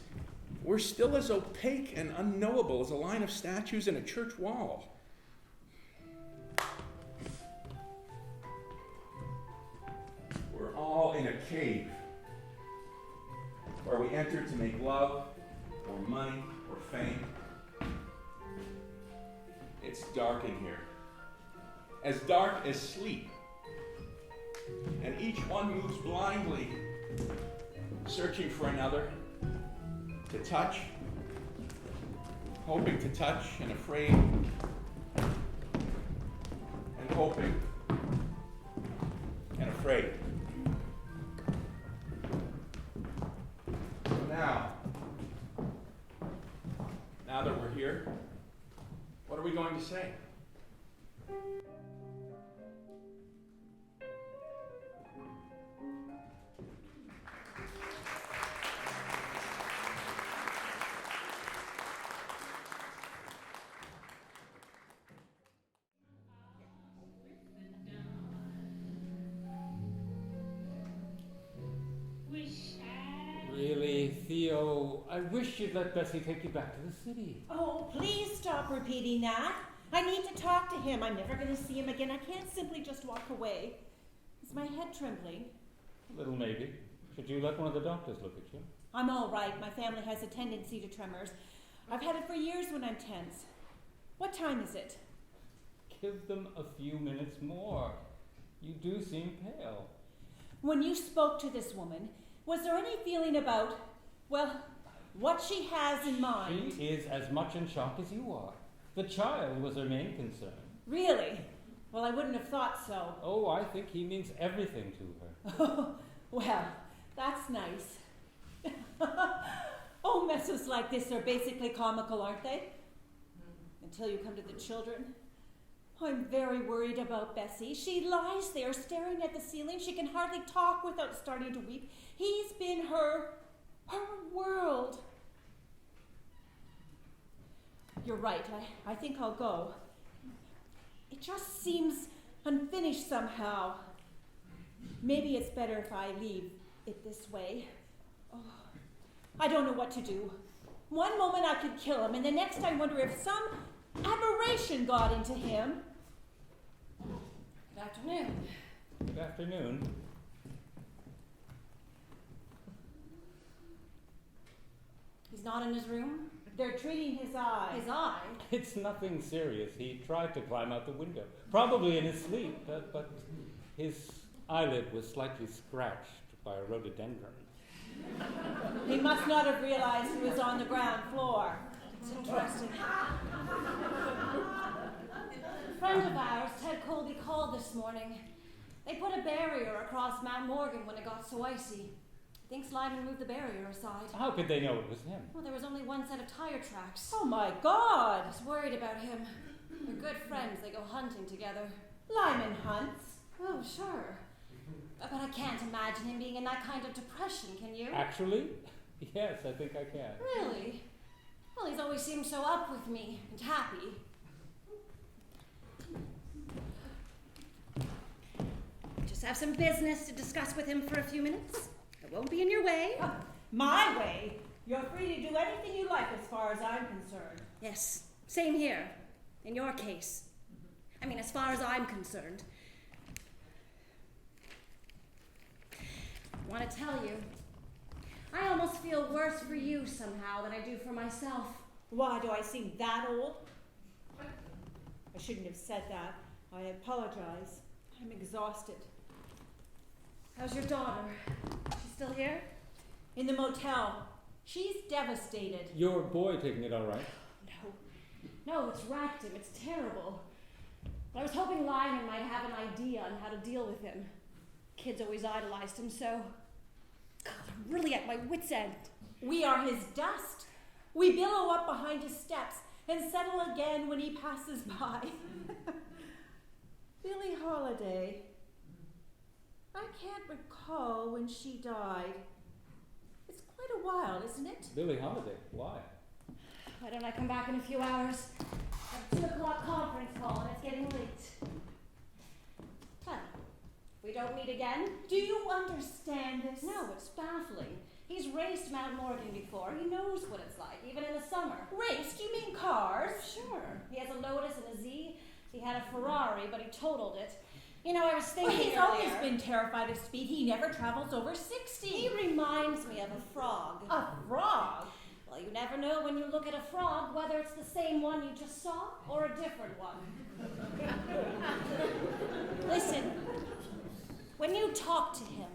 we're still as opaque and unknowable as a line of statues in a church wall. We're all in a cave where we enter to make love or money or fame. It's dark in here, as dark as sleep, and each one moves blindly, searching for another to touch, hoping to touch and afraid, and hoping and afraid. So now that we're here, what are we going to say? Really, Theo, I wish you'd let Bessie take you back to the city. Oh, please stop repeating that. I need to talk to him. I'm never going to see him again. I can't simply just walk away. Is my head trembling? A little maybe. Should you let one of the doctors look at you? I'm all right. My family has a tendency to tremors. I've had it for years when I'm tense. What time is it? Give them a few minutes more. You do seem pale. When you spoke to this woman, was there any feeling about, well, what she has in mind? She is as much in shock as you are. The child was her main concern. Really? Well, I wouldn't have thought so. Oh, I think he means everything to her. Well, that's nice. Oh, messes like this are basically comical, aren't they? Until you come to the children. I'm very worried about Bessie. She lies there staring at the ceiling. She can hardly talk without starting to weep. He's been her world. You're right. I think I'll go. It just seems unfinished somehow. Maybe it's better if I leave it this way. Oh, I don't know what to do. One moment I could kill him, and the next I wonder if some aberration got into him. Good afternoon. Good afternoon. He's not in his room? They're treating his eye. His eye? It's nothing serious. He tried to climb out the window, probably in his sleep, but his eyelid was slightly scratched by a rhododendron. He must not have realized he was on the ground floor. It's interesting. A friend of ours, Ted Colby, called this morning. They put a barrier across Mount Morgan when it got so icy. He thinks Lyman moved the barrier aside. How could they know it was him? Well, there was only one set of tire tracks. Oh my God! I was worried about him. They're good friends. They go hunting together. Lyman hunts. Oh, sure. But I can't imagine him being in that kind of depression, can you? Actually, yes, I think I can. Really? Well, he's always seemed so up with me and happy. Just have some business to discuss with him for a few minutes. It won't be in your way. My way? You're free to do anything you like as far as I'm concerned. Yes, same here. In your case. I mean, as far as I'm concerned. I want to tell you, I almost feel worse for you somehow than I do for myself. Why, do I seem that old? I shouldn't have said that. I apologize. I'm exhausted. How's your daughter? She still here? In the motel. She's devastated. Your boy taking it all right? No, it's racked him. It's terrible. But I was hoping Lyman might have an idea on how to deal with him. Kids always idolized him so. God, I'm really at my wit's end. We are his dust. We billow up behind his steps and settle again when he passes by. Billie Holiday. I can't recall when she died. It's quite a while, isn't it? Billie Holiday. Why? Why don't I come back in a few hours? I have a 2 o'clock conference call and it's getting late. Well, we don't meet again? Do you understand this? No, it's baffling. He's raced Mount Morgan before. He knows what it's like, even in the summer. Raced? You mean cars? Sure. He has a Lotus and a Z. He had a Ferrari, but he totaled it. You know, I was Well, thinking he's earlier. always been terrified of speed. He never travels over 60. He reminds me of a frog. A frog? Well, you never know when you look at a frog whether it's the same one you just saw or a different one. Listen, when you talk to him,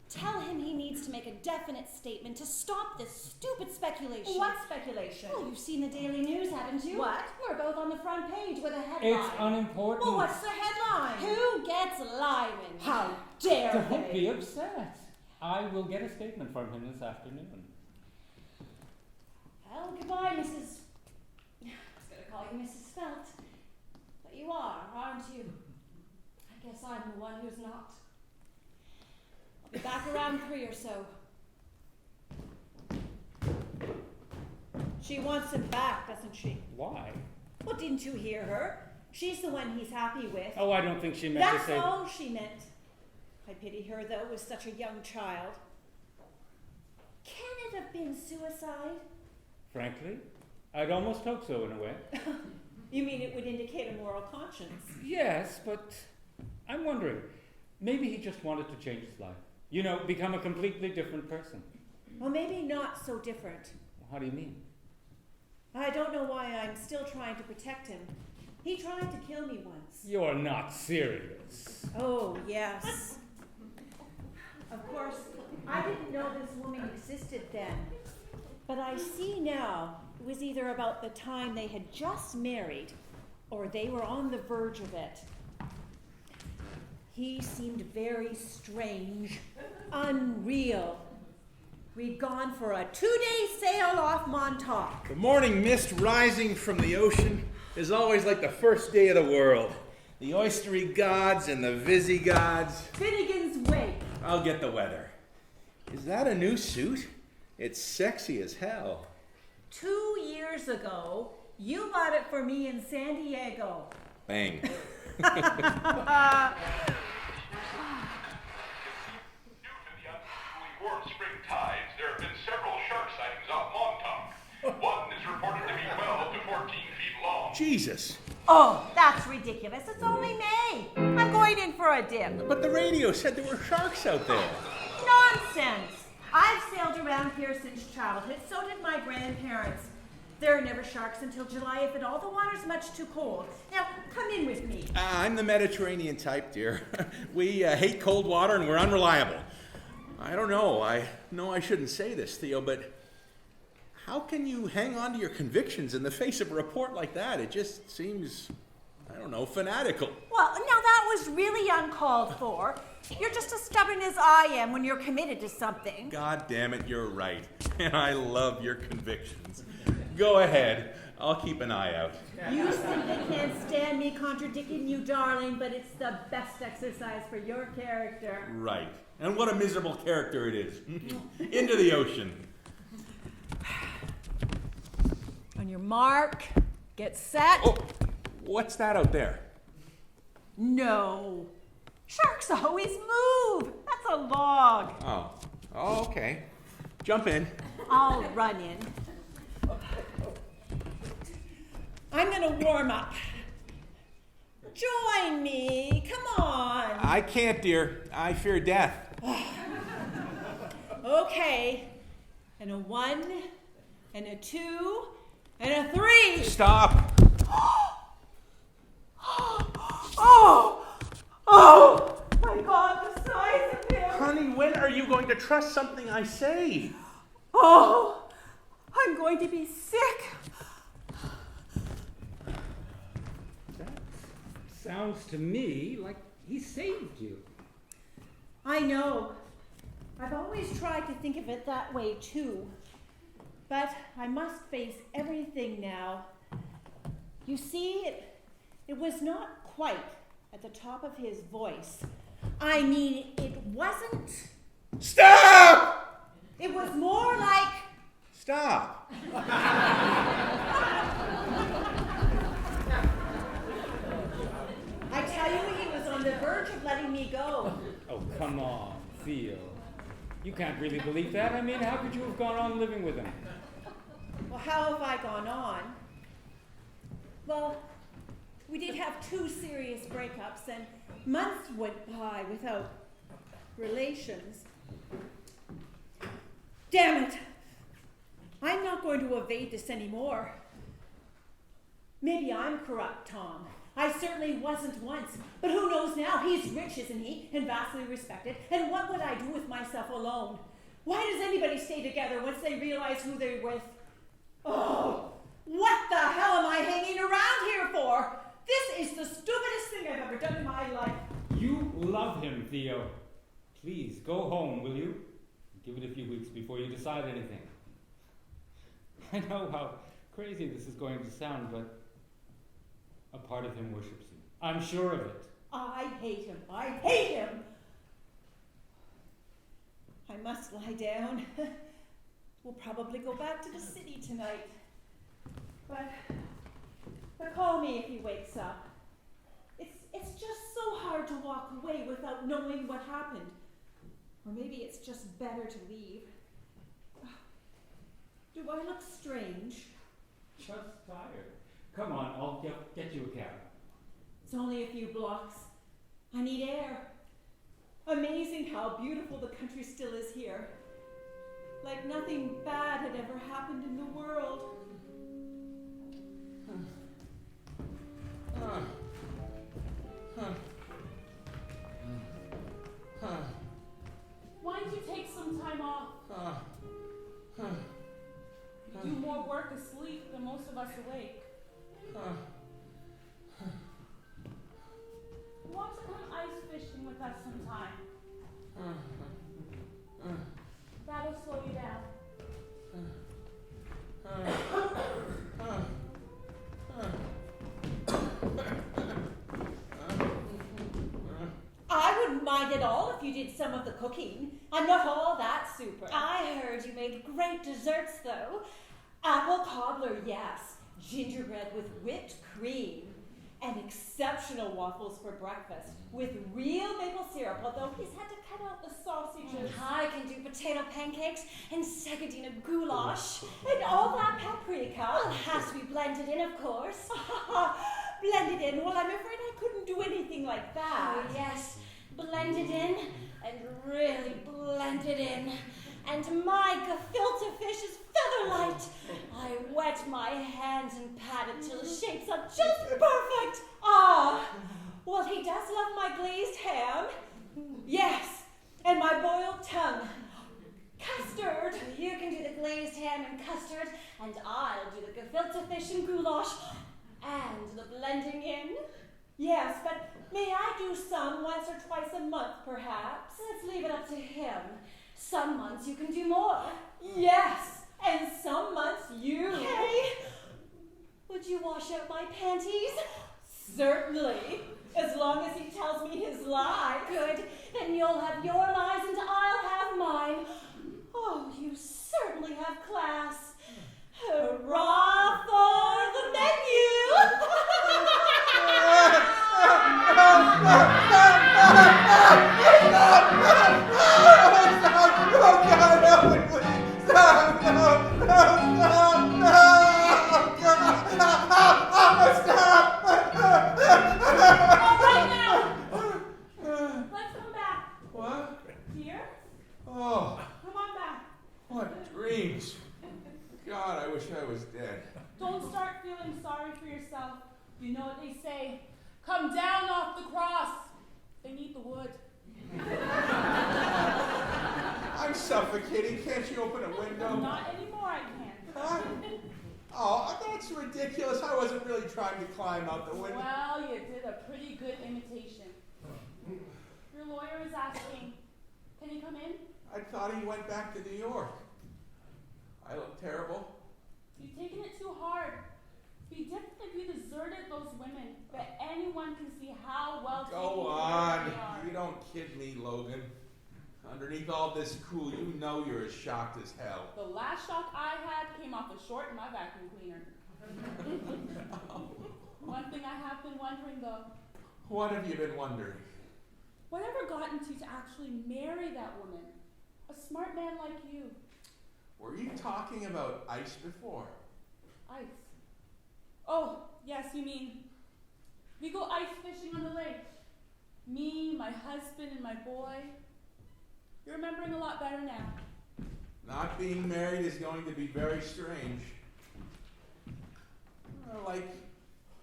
tell him he needs to make a definite statement to stop this stupid speculation. What speculation? Well, you've seen the Daily News, haven't you? What? We're both on the front page with a headline. It's unimportant. Well, what's the headline? Who gets Lyman? How dare Don't they? be upset. I will get a statement from him this afternoon. Well, goodbye, Mrs. I was going to call you Mrs. Felt. But you are, aren't you? I guess I'm the one who's not. I'll be back around 3 or so. She wants him back, doesn't she? Why? Well, didn't you hear her? She's the one he's happy with. Oh, I don't think she meant to That's say... all she meant. I pity her, though, with such a young child. Can it have been suicide? Frankly, I'd almost hope so in a way. You mean it would indicate a moral conscience? Yes, but I'm wondering, maybe he just wanted to change his life. You know, become a completely different person. Well, maybe not so different. How do you mean? I don't know why I'm still trying to protect him. He tried to kill me once. You're not serious. Oh, yes. Of course, I didn't know this woman existed then. But I see now it was either about the time they had just married or they were on the verge of it. He seemed very strange, unreal. We'd gone for a 2-day sail off Montauk. The morning mist rising from the ocean is always like the first day of the world. The oystery gods and the Visigods. Finnegan's Wake. I'll get the weather. Is that a new suit? It's sexy as hell. 2 years ago, you bought it for me in San Diego. Bang. Due to the unusually warm spring tides, there have been several shark sightings off Montauk. One is reported to be 12 to 14 feet long. Jesus. Oh, that's ridiculous. It's only May. I'm going in for a dip. But the radio said there were sharks out there. Nonsense. I've sailed around here since childhood. So did my grandparents. There are never sharks until July, if at all. The water's much too cold. Now, come in with me. I'm the Mediterranean type, dear. We hate cold water and we're unreliable. I don't know. I know I shouldn't say this, Theo, but how can you hang on to your convictions in the face of a report like that? It just seems, I don't know, fanatical. Well, now that was really uncalled for. You're just as stubborn as I am when you're committed to something. God damn it, you're right. And I love your convictions. Go ahead. I'll keep an eye out. You simply can't stand me contradicting you, darling, but it's the best exercise for your character. Right. And what a miserable character it is. Into the ocean. On your mark, get set. Oh, what's that out there? No. Sharks always move. That's a log. Oh, okay. Jump in. I'll run in. I'm gonna warm up. Join me. Come on. I can't, dear. I fear death. Okay. And a 1, and a 2, and a 3. Stop. Oh my God, the size of him. Honey, when are you going to trust something I say? Oh, I'm going to be sick. That sounds to me like he saved you. I know. I've always tried to think of it that way too. But I must face everything now. You see, it was not quite at the top of his voice. I mean, it wasn't. Stop! It was more like. Stop. I tell you, he was on the verge of letting me go. Oh, come on, Theo. You can't really believe that. I mean, how could you have gone on living with him? Well, how have I gone on? Well, we did have 2 serious breakups, and months went by without relations. Damn it! I'm not going to evade this anymore. Maybe I'm corrupt, Tom. I certainly wasn't once, but who knows now? He's rich, isn't he? And vastly respected. And what would I do with myself alone? Why does anybody stay together once they realize who they're with? Oh, what the hell am I hanging around here for? This is the stupidest thing I've ever done in my life. You love him, Theo. Please, go home, will you? Give it a few weeks before you decide anything. I know how crazy this is going to sound, but a part of him worships you. I'm sure of it. I hate him. I hate him. I must lie down. We'll probably go back to the city tonight. But call me if he wakes up. It's just so hard to walk away without knowing what happened. Or maybe it's just better to leave. Do I look strange? Just tired. Come on, I'll get you a cab. It's only a few blocks. I need air. Amazing how beautiful the country still is here. Like nothing bad had ever happened in the world. Why don't you take some time off? You do more work asleep than most of us awake. You want to come ice fishing with us sometime? That'll slow you down. I wouldn't mind at all if you did some of the cooking. I'm not all that super. I heard you made great desserts, though. Apple cobbler, yes. Gingerbread with whipped cream. and exceptional waffles for breakfast with real maple syrup, although he's had to cut out the sausages. I can do potato pancakes and Sagadina goulash. And all that paprika. Well, it has to be blended in, of course. Blended in. Well, I'm afraid I couldn't do anything like that. Oh, yes. Blended in and really blended in. And my gefilte fish is feather-light. I wet my hands and pat it till the shapes are just perfect. Ah, well, he does love my glazed ham. Yes, and my boiled tongue. Custard. You can do the glazed ham and custard, and I'll do the gefilte fish and goulash, and the blending in. Yes, but may I do some once or twice a month, perhaps? Let's leave it up to him. Some months you can do more. Yes, and some months you. Hey, would you wash out my panties? Certainly, as long as he tells me his lie. Good, then you'll have your lies and I'll have mine. Oh, you certainly have class. Hurrah for the All right now. Let's come back. What? Dear, Oh, come on back. what dreams. God, I wish I was dead. Don't start feeling sorry for yourself. You know what they say. Come down off the cross. They need the wood. I'm suffocating. Can't you open a window? Not anymore, I can't. Huh? Oh, that's ridiculous. I wasn't really trying to climb out the window. Well, you did a pretty good imitation. Your lawyer is asking, can he come in? I thought he went back to New York. I look terrible. You've taken it too hard. Be different if you deserted those women, but anyone can see how well taken Go care of on. they are. You don't kid me, Logan. Underneath all this cool, you know you're as shocked as hell. The last shock I had came off a short in my vacuum cleaner. One thing I have been wondering though, What have you been wondering? whatever got into you to actually marry that woman? A smart man like you. Were you talking about ice before? Ice. Oh, yes, you mean we go ice fishing on the lake. Me, my husband, and my boy. You're remembering a lot better now. Not being married is going to be very strange. Like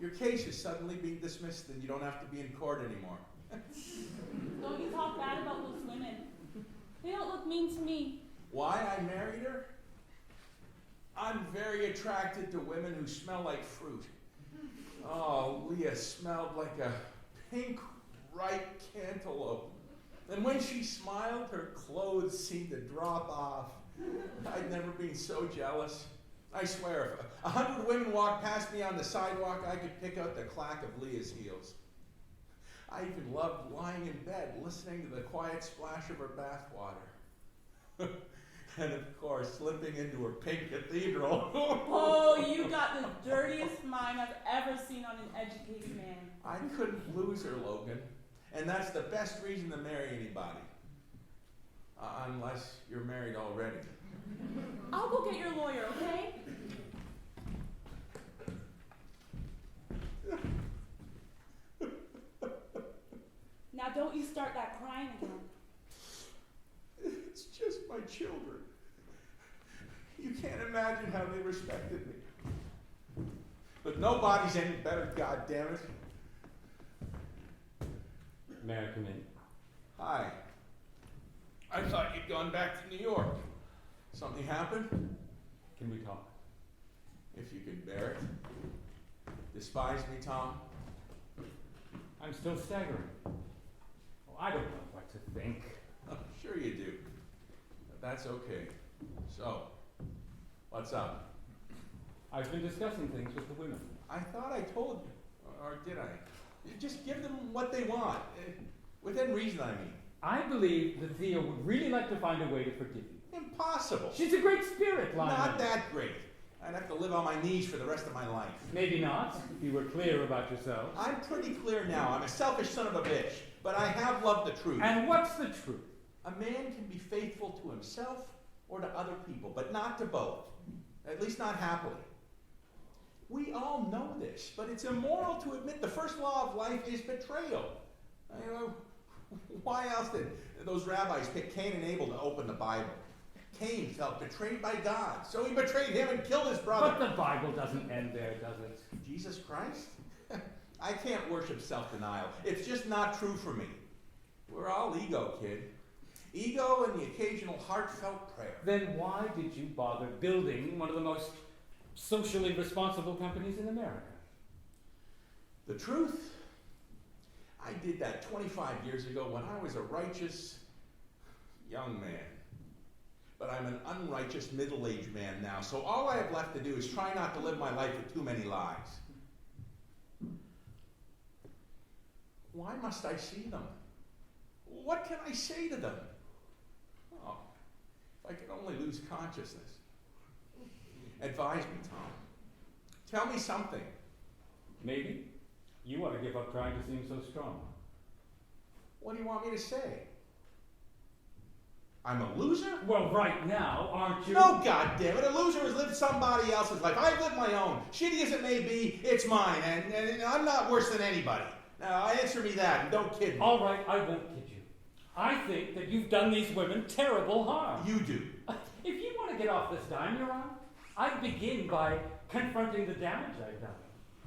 your case is suddenly being dismissed and you don't have to be in court anymore. Don't you talk bad about those women. They don't look mean to me. Why I married her? I'm very attracted to women who smell like fruit. Oh, Leah smelled like a pink ripe cantaloupe. And when she smiled, her clothes seemed to drop off. I'd never been so jealous. I swear, if 100 women walked past me on the sidewalk, I could pick out the clack of Leah's heels. I even loved lying in bed, listening to the quiet splash of her bathwater. And of course, slipping into her pink cathedral. Oh, you got the dirtiest mind I've ever seen on an educated man. I couldn't lose her, Logan. And that's the best reason to marry anybody. Unless you're married already. I'll go get your lawyer, okay? Now don't you start that crying again. It's just my children. You can't imagine how they respected me. But nobody's any better, goddammit. May I come in? Hi. I thought you'd gone back to New York. Something happened? Can we talk? If you can bear it. Despise me, Tom? I'm still staggering. Oh, I don't know what to think. Oh, sure you do. But that's okay. So, what's up? I've been discussing things with the women. I thought I told you. Or did I? You just give them what they want. Within reason, I mean. I believe that Thea would really like to find a way to forgive you. Impossible. She's a great spirit, Lionel. Not that great. I'd have to live on my knees for the rest of my life. Maybe not, if you were clear about yourself. I'm pretty clear now. I'm a selfish son of a bitch, but I have loved the truth. And what's the truth? A man can be faithful to himself or to other people, but not to both. At least not happily. We all know this, but it's immoral to admit the first law of life is betrayal. Why else did those rabbis pick Cain and Abel to open the Bible? Cain felt betrayed by God, so he betrayed him and killed his brother. But the Bible doesn't end there, does it? Jesus Christ? I can't worship self-denial. It's just not true for me. We're all ego, kid. Ego and the occasional heartfelt prayer. Then why did you bother building one of the most socially responsible companies in America? The truth? I did that 25 years ago when I was a righteous young man. But I'm an unrighteous middle-aged man now, so all I have left to do is try not to live my life with too many lies. Why must I see them? What can I say to them? Oh, if I could only lose consciousness. Advise me, Tom. Tell me something. Maybe you want to give up trying to seem so strong. What do you want me to say? I'm a loser? Well, right now, aren't you? No, goddammit, a loser has lived somebody else's life. I've lived my own. Shitty as it may be, it's mine, and I'm not worse than anybody. Now, answer me that, and don't kid me. All right, I won't kid you. I think that you've done these women terrible harm. You do. If you want to get off this dime you're on, I'd begin by confronting the damage I've done.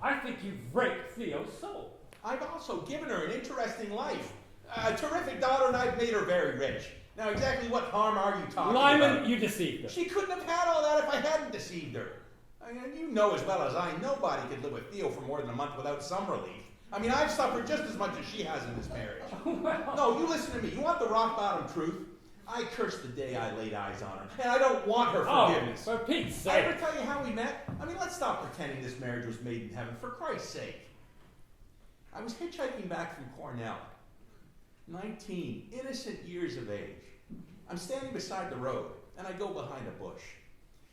I think you've raped Theo's soul. I've also given her an interesting life. A terrific daughter, and I've made her very rich. Now, exactly what harm are you talking about? Lyman, you deceived her. She couldn't have had all that if I hadn't deceived her. I mean, you know as well as I, nobody could live with Theo for more than a month without some relief. I mean, I've suffered just as much as she has in this marriage. Well, No, you listen to me. You want the rock bottom truth? I cursed the day I laid eyes on her, and I don't want her forgiveness. For Pete's I sake. ever tell you how we met? I mean, let's stop pretending this marriage was made in heaven, for Christ's sake. I was hitchhiking back from Cornell. 19 innocent years of age. I'm standing beside the road, and I go behind a bush.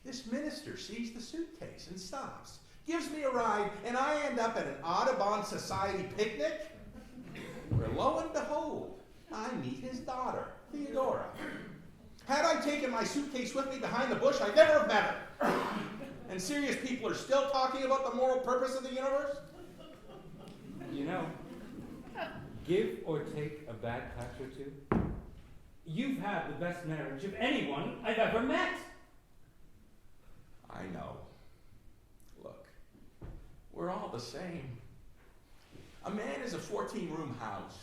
This minister sees the suitcase and stops, gives me a ride, and I end up at an Audubon Society picnic, where lo and behold, I meet his daughter, Theodora. Had I taken my suitcase with me behind the bush, I'd never have met her. And serious people are still talking about the moral purpose of the universe? You know, give or take a bad patch or two, you've had the best marriage of anyone I've ever met. I know. Look, we're all the same. A man is a 14-room house.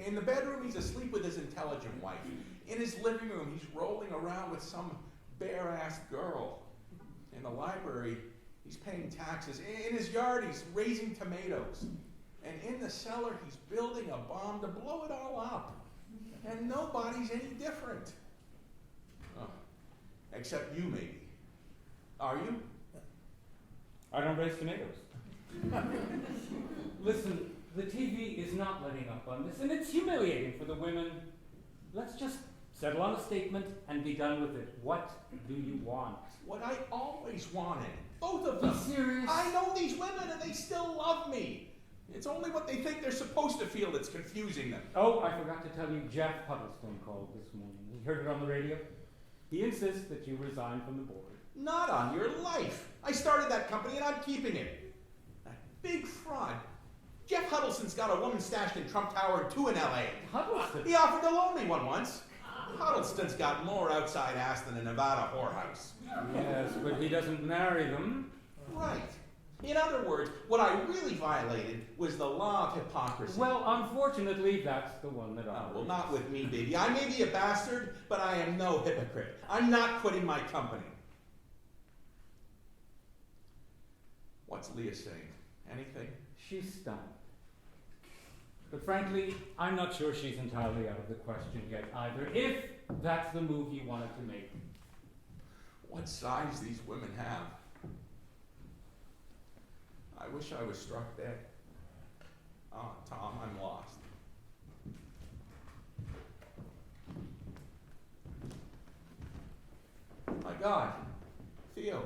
In the bedroom, he's asleep with his intelligent wife. In his living room, he's rolling around with some bare-ass girl. In the library, he's paying taxes. In his yard, he's raising tomatoes. And in the cellar, he's building a bomb to blow it all up. And nobody's any different. Oh, except you, maybe. Are you? I don't raise tomatoes. Listen, the TV is not letting up on this, and it's humiliating for the women. Let's just settle on a statement and be done with it. What do you want? What I always wanted. Both of them. Be serious. I know these women and they still love me. It's only what they think they're supposed to feel that's confusing them. Oh, I forgot to tell you, Jeff Huddleston called this morning. You heard it on the radio? He insists that you resign from the board. Not on your life. I started that company and I'm keeping it. That big fraud. Jeff Huddleston's got a woman stashed in Trump Tower and 2 in L.A. Huddleston? He offered to loan me one once. Huddleston's got more outside ass than a Nevada whorehouse. Yes, but he doesn't marry them. Right. In other words, what I really violated was the law of hypocrisy. Well, unfortunately, that's the one that I... Well, not with me, baby. I may be a bastard, but I am no hypocrite. I'm not quitting my company. What's Leah saying? Anything? She's stunned. But frankly, I'm not sure she's entirely out of the question yet either, if that's the move you wanted to make. What size these women have. I wish I was struck dead. Ah, Tom, I'm lost. My God, Theo,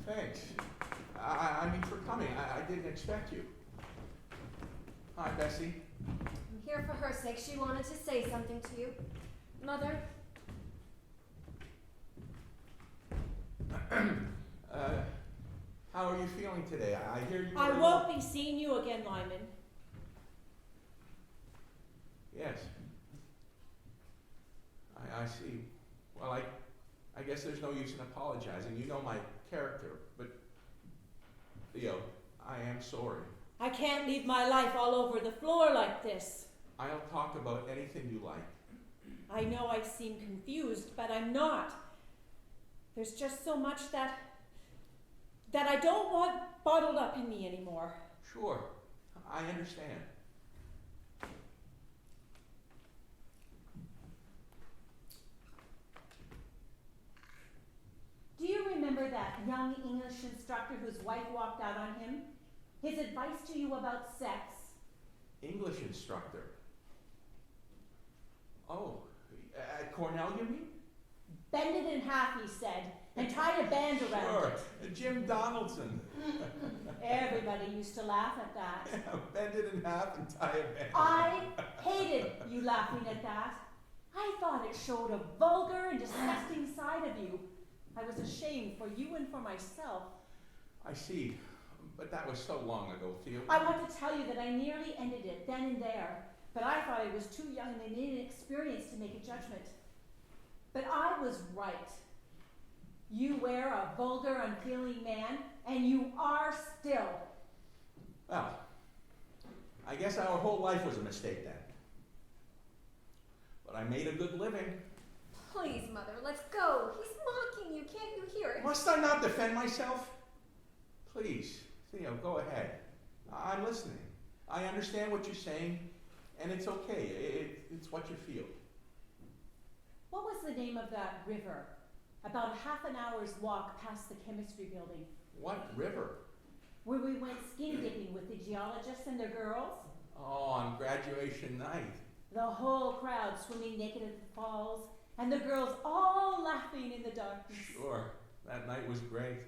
Thanks. I mean, for coming. I didn't expect you. Hi, Bessie. I'm here for her sake. She wanted to say something to you. Mother, How are you feeling today? I hear you. I won't be seeing you again, Lyman. Yes. I see. Well, I guess there's no use in apologizing. You know my character, but Theo, I am sorry. I can't leave my life all over the floor like this. I'll talk about anything you like. I know I seem confused, but I'm not. There's just so much that I don't want bottled up in me anymore. Sure, I understand. Do you remember that young English instructor whose wife walked out on him? His advice to you about sex? English instructor. Oh, at Cornell, you mean? Bend it in half, he said, and tie a band around Sure, it. Jim Donaldson. Everybody used to laugh at that. Bend it in half and tie a band. I hated you laughing at that. I thought it showed a vulgar and disgusting side of you. I was ashamed for you and for myself. I see, but that was so long ago, Theo. I want to tell you that I nearly ended it then and there, but I thought I was too young and inexperienced to make a judgment. But I was right. You were a vulgar, unfeeling man, and you are still. Well, I guess our whole life was a mistake then. But I made a good living. please, Mother, let's go. He's mocking you. Can't you hear it? Must I not defend myself? Please, Theo, go ahead. I'm listening. I understand what you're saying, and it's okay. It's what you feel. What was the name of that river? About half an hour's walk past the chemistry building. What river? Where we went skinny dipping with the geologists and their girls. Oh, on graduation night. The whole crowd swimming naked at the falls, and the girls all laughing in the darkness. Sure, that night was great.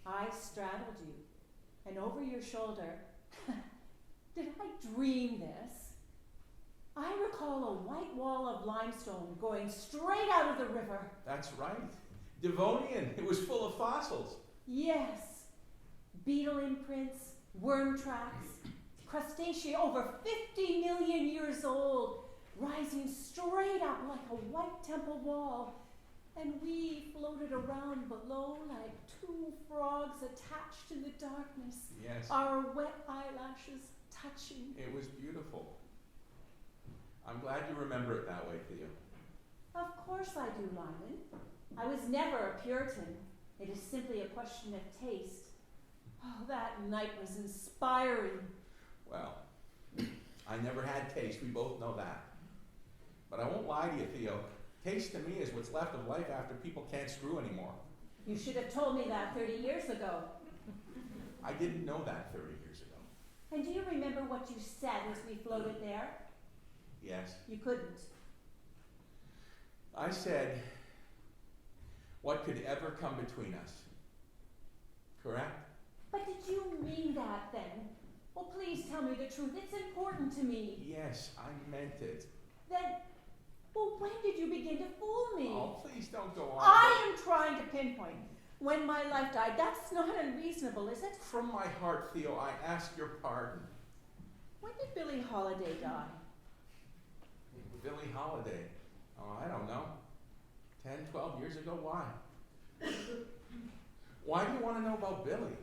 I straddled you, and over your shoulder. Did I dream this? I recall a white wall of limestone going straight out of the river. That's right. Devonian. It was full of fossils. Yes. Beetle imprints, worm tracks, crustacea over 50 million years old, rising straight up like a white temple wall. And we floated around below like two frogs attached in the darkness. Yes. Our wet eyelashes touching. It was beautiful. I'm glad you remember it that way, Theo. Of course I do, Lyman. I was never a Puritan. It is simply a question of taste. Oh, that night was inspiring. Well, I never had taste. We both know that. But I won't lie to you, Theo. Taste to me is what's left of life after people can't screw anymore. You should have told me that 30 years ago. I didn't know that 30 years ago. And do you remember what you said as we floated there? Yes. You couldn't. I said, what could ever come between us? Correct? But did you mean that then? Well, please tell me the truth. It's important to me. Yes, I meant it. Then, well, when did you begin to fool me? Oh, please don't go on. I am trying to pinpoint when my life died. That's not unreasonable, is it? From my heart, Theo, I ask your pardon. When did Billie Holiday die? Billie Holiday. Oh, I don't know. 10, 12 years ago? Why? Why do you want to know about Billie?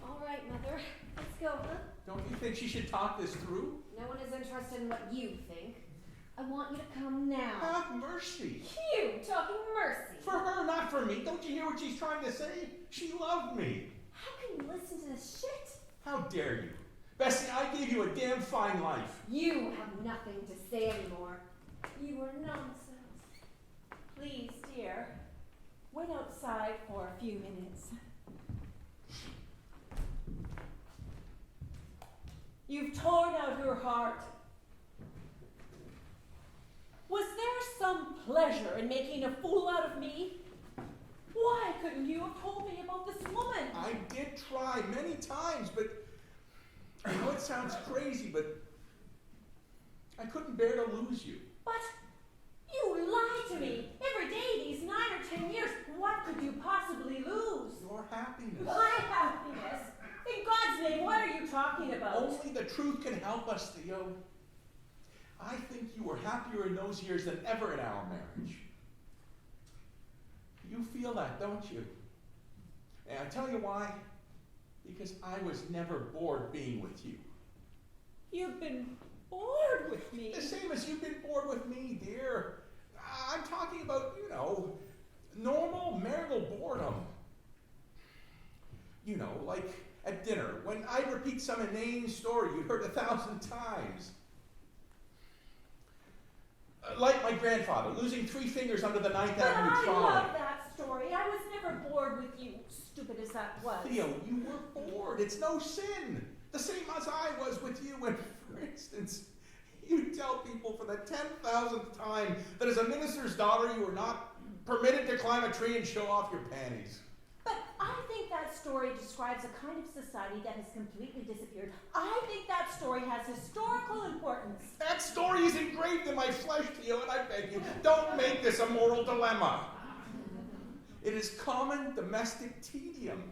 All right, Mother. Let's go, huh? Don't you think she should talk this through? No one is interested in what you think. I want you to come now. Have mercy. You talking mercy. For her, not for me. Don't you hear what she's trying to say? She loved me. How can you listen to this shit? How dare you? Bessie, I gave you a damn fine life. You have nothing to say anymore. You are nonsense. Please, dear, wait outside for a few minutes. You've torn out her heart. Was there some pleasure in making a fool out of me? Why couldn't you have told me about this woman? I tried many times, but I know it sounds crazy, but I couldn't bear to lose you. But you lied to me every day these 9 or 10 years. What could you possibly lose? Your happiness. My happiness? In God's name, what are you talking about? Only the truth can help us, Theo. I think you were happier in those years than ever in our marriage. You feel that, don't you? And I tell you why. Because I was never bored being with you. You've been bored with me. The same as you've been bored with me, dear. I'm talking about, normal marital boredom. Like at dinner, when I repeat some inane story you heard 1,000 times. Like my grandfather losing 3 fingers under the 9th But Avenue I trolley. love that story. I was never bored with you, stupid as that was. Theo, you were bored. It's no sin. The same as I was with you when, for instance, you tell people for the 10,000th time that as a minister's daughter you were not permitted to climb a tree and show off your panties. But I think that story describes a kind of society that has completely disappeared. I think that story has historical importance. That story is engraved in my flesh, Theo, and I beg you, don't make this a moral dilemma. It is common domestic tedium.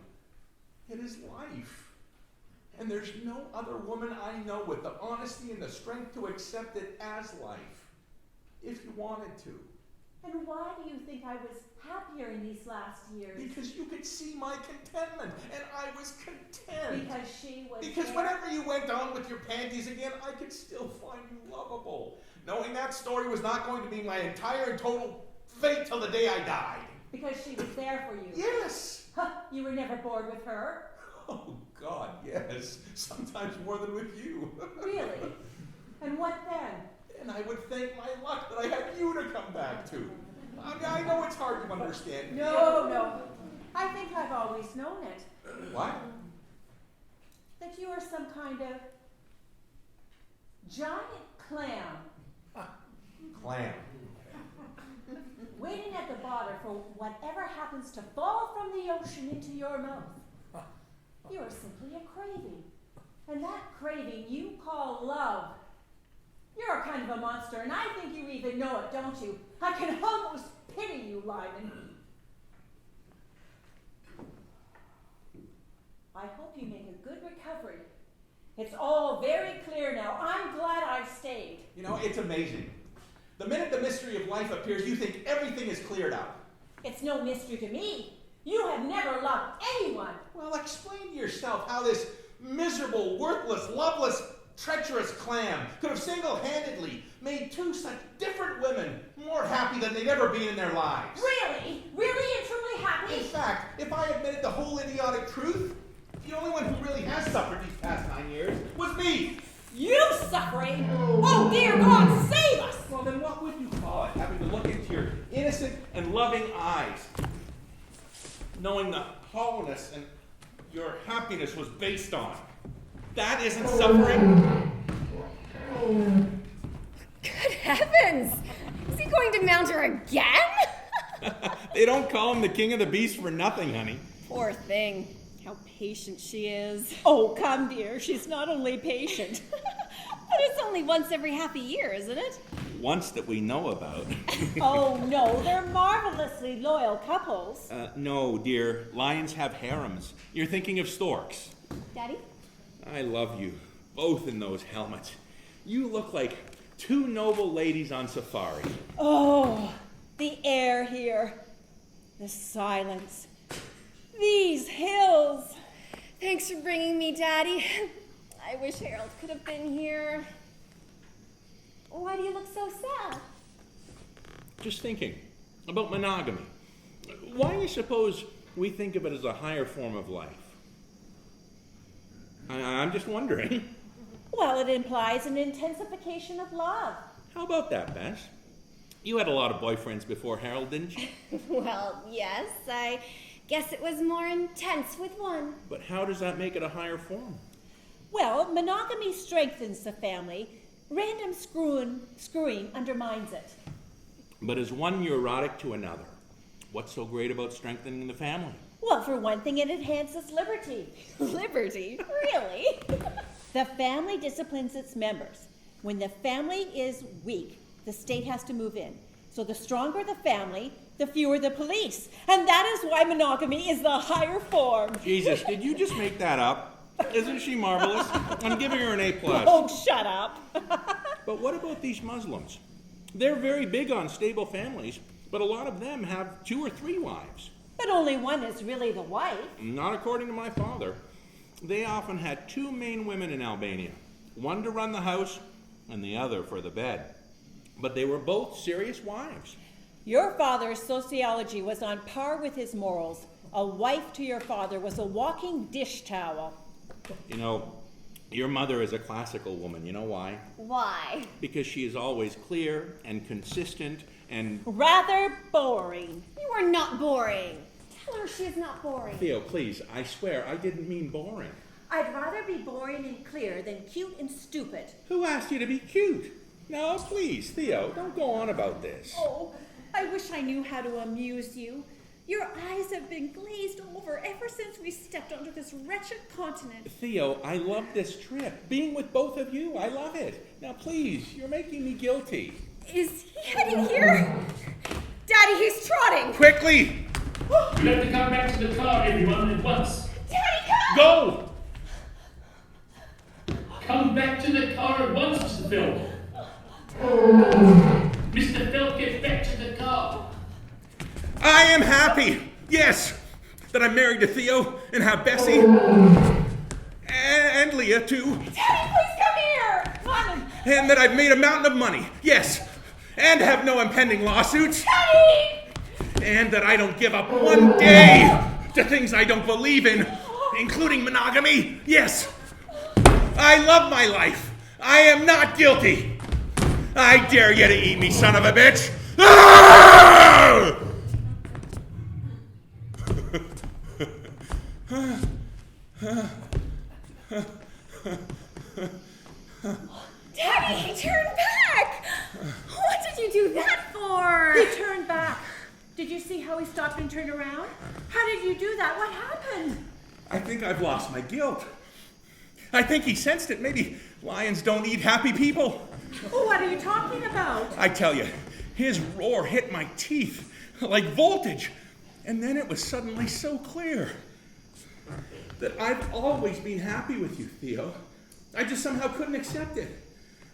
It is life. And there's no other woman I know with the honesty and the strength to accept it as life, if you wanted to. And why do you think I was happier in these last years? Because you could see my contentment, and I was content. Because she was Because there? whenever you went on with your panties again, I could still find you lovable. Knowing that story was not going to be my entire and total fate till the day I died. Because she was there for you. Yes! Huh, you were never bored with her? Oh, God, yes. Sometimes more than with you. Really? And what then? And I would thank my luck that I had you to come back to. I know it's hard to understand. No. I think I've always known it. What? That you are some kind of giant clam. Clam. Waiting at the bottom for whatever happens to fall from the ocean into your mouth. You are simply a craving. And that craving you call love. You're a kind of a monster, and I think you even know it, don't you? I can almost pity you, Lyman. I hope you make a good recovery. It's all very clear now. I'm glad I stayed. It's amazing. The minute the mystery of life appears, you think everything is cleared up. It's no mystery to me. You have never loved anyone. Well, explain to yourself how this miserable, worthless, loveless, treacherous clam could have single-handedly made 2 such different women more happy than they'd ever been in their lives. Really? Really and truly happy? In fact, if I admitted the whole idiotic truth, the only one who really has suffered these past 9 years was me. You suffering? Oh, dear God, save us! Well, then what would you call it? Having to look into your innocent and loving eyes, knowing the hollowness and your happiness was based on. That isn't suffering. Good heavens! Is he going to mount her again? They don't call him the king of the beast for nothing, honey. Poor thing. How patient she is. Oh, come, dear. She's not only patient. But it's only once every half a year, isn't it? Once that we know about. Oh, no. They're marvelously loyal couples. No, dear. Lions have harems. You're thinking of storks. Daddy? I love you, both in those helmets. You look like 2 noble ladies on safari. Oh, the air here. The silence. These hills. Thanks for bringing me, Daddy. I wish Harold could have been here. Why do you look so sad? Just thinking about monogamy. Why do you suppose we think of it as a higher form of life? I'm just wondering. Well, it implies an intensification of love. How about that, Bess? You had a lot of boyfriends before Harold, didn't you? Well, yes, I guess it was more intense with one. But how does that make it a higher form? Well, monogamy strengthens the family. Random screwing undermines it. But is one neurotic to another? What's so great about strengthening the family? Well, for one thing, it enhances liberty. Liberty? Really? The family disciplines its members. When the family is weak, the state has to move in. So the stronger the family, the fewer the police. And that is why monogamy is the higher form. Jesus, did you just make that up? Isn't she marvelous? I'm giving her an A+. Oh, shut up. But what about these Muslims? They're very big on stable families, but a lot of them have 2 or 3 wives. But only one is really the wife. Not according to my father. They often had 2 main women in Albania, one to run the house and the other for the bed. But they were both serious wives. Your father's sociology was on par with his morals. A wife to your father was a walking dish towel. You know, your mother is a classical woman. You know why? Why? Because she is always clear and consistent and... Rather boring. You are not boring. Tell her she is not boring. Theo, please, I swear I didn't mean boring. I'd rather be boring and clear than cute and stupid. Who asked you to be cute? No, please, Theo, don't go on about this. Oh, I wish I knew how to amuse you. Your eyes have been glazed over ever since we stepped onto this wretched continent. Theo, I love this trip. Being with both of you, I love it. Now, please, you're making me guilty. Is he heading here? Daddy, he's trotting. Quickly! You have to come back to the car, everyone, at once. Daddy, come! Go! Come back to the car at once, Mr. Felt. Mr. Felt, get back to the car. I am happy, yes, that I'm married to Theo and have Bessie and Leah too. Daddy, please come here! Simon! And that I've made a mountain of money, yes, and have no impending lawsuits. Daddy! And that I don't give up one day to things I don't believe in, including monogamy, yes. I love my life. I am not guilty. I dare you to eat me, son of a bitch. Ah! Daddy, he turned back! What did you do that for? He turned back. Did you see how he stopped and turned around? How did you do that? What happened? I think I've lost my guilt. I think he sensed it. Maybe lions don't eat happy people. Oh, what are you talking about? I tell you, his roar hit my teeth like voltage. And then it was suddenly so clear that I've always been happy with you, Theo. I just somehow couldn't accept it.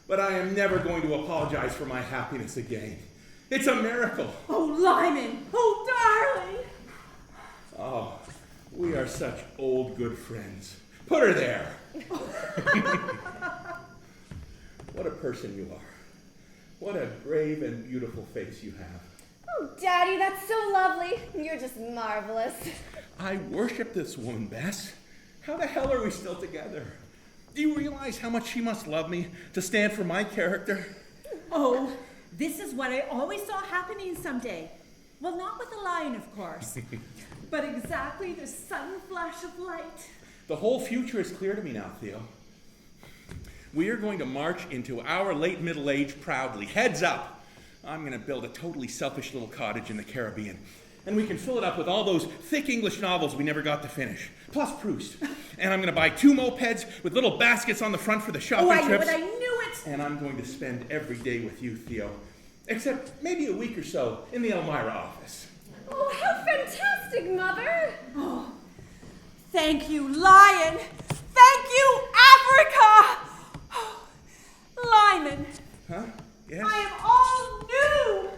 But I am never going to apologize for my happiness again. It's a miracle. Oh, Lyman! Oh, darling! Oh, we are such old good friends. Put her there. What a person you are. What a brave and beautiful face you have. Oh, Daddy, that's so lovely. You're just marvelous. I worship this woman, Bess. How the hell are we still together? Do you realize how much she must love me to stand for my character? Oh, this is what I always saw happening someday. Well, not with a lion, of course. But exactly the sudden flash of light. The whole future is clear to me now, Theo. We are going to march into our late middle age proudly, heads up. I'm going to build a totally selfish little cottage in the Caribbean. And we can fill it up with all those thick English novels we never got to finish. Plus Proust. And I'm going to buy 2 mopeds with little baskets on the front for the shopping trips. I knew it! And I'm going to spend every day with you, Theo. Except maybe a week or so in the Elmira office. Oh, how fantastic, Mother! Oh, thank you, Lion! Thank you, Africa! Lyman, Huh? Yes? I am all new!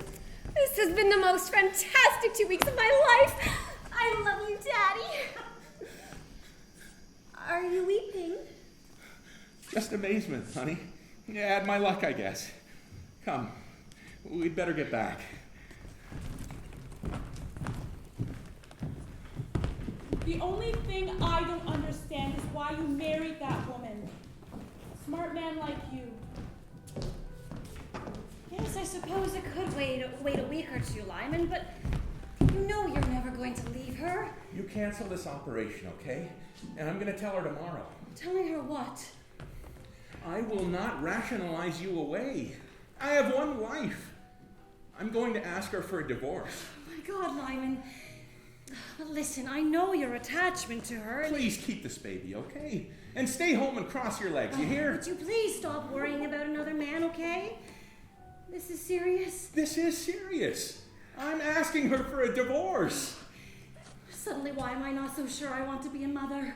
This has been the most fantastic 2 weeks of my life. I love you, Daddy. Are you weeping? Just amazement, honey. Yeah, add my luck, I guess. Come, we'd better get back. The only thing I don't understand is why you married that woman. Smart man like you. Yes, I suppose it could wait a week or two, Lyman, but you know you're never going to leave her. You cancel this operation, okay? And I'm going to tell her tomorrow. Telling her what? I will not rationalize you away. I have one wife. I'm going to ask her for a divorce. Oh my God, Lyman. Listen, I know your attachment to her. Please keep this baby, okay? And stay home and cross your legs, you hear? Would you please stop worrying about another man, okay? This is serious. This is serious. I'm asking her for a divorce. Suddenly, why am I not so sure I want to be a mother?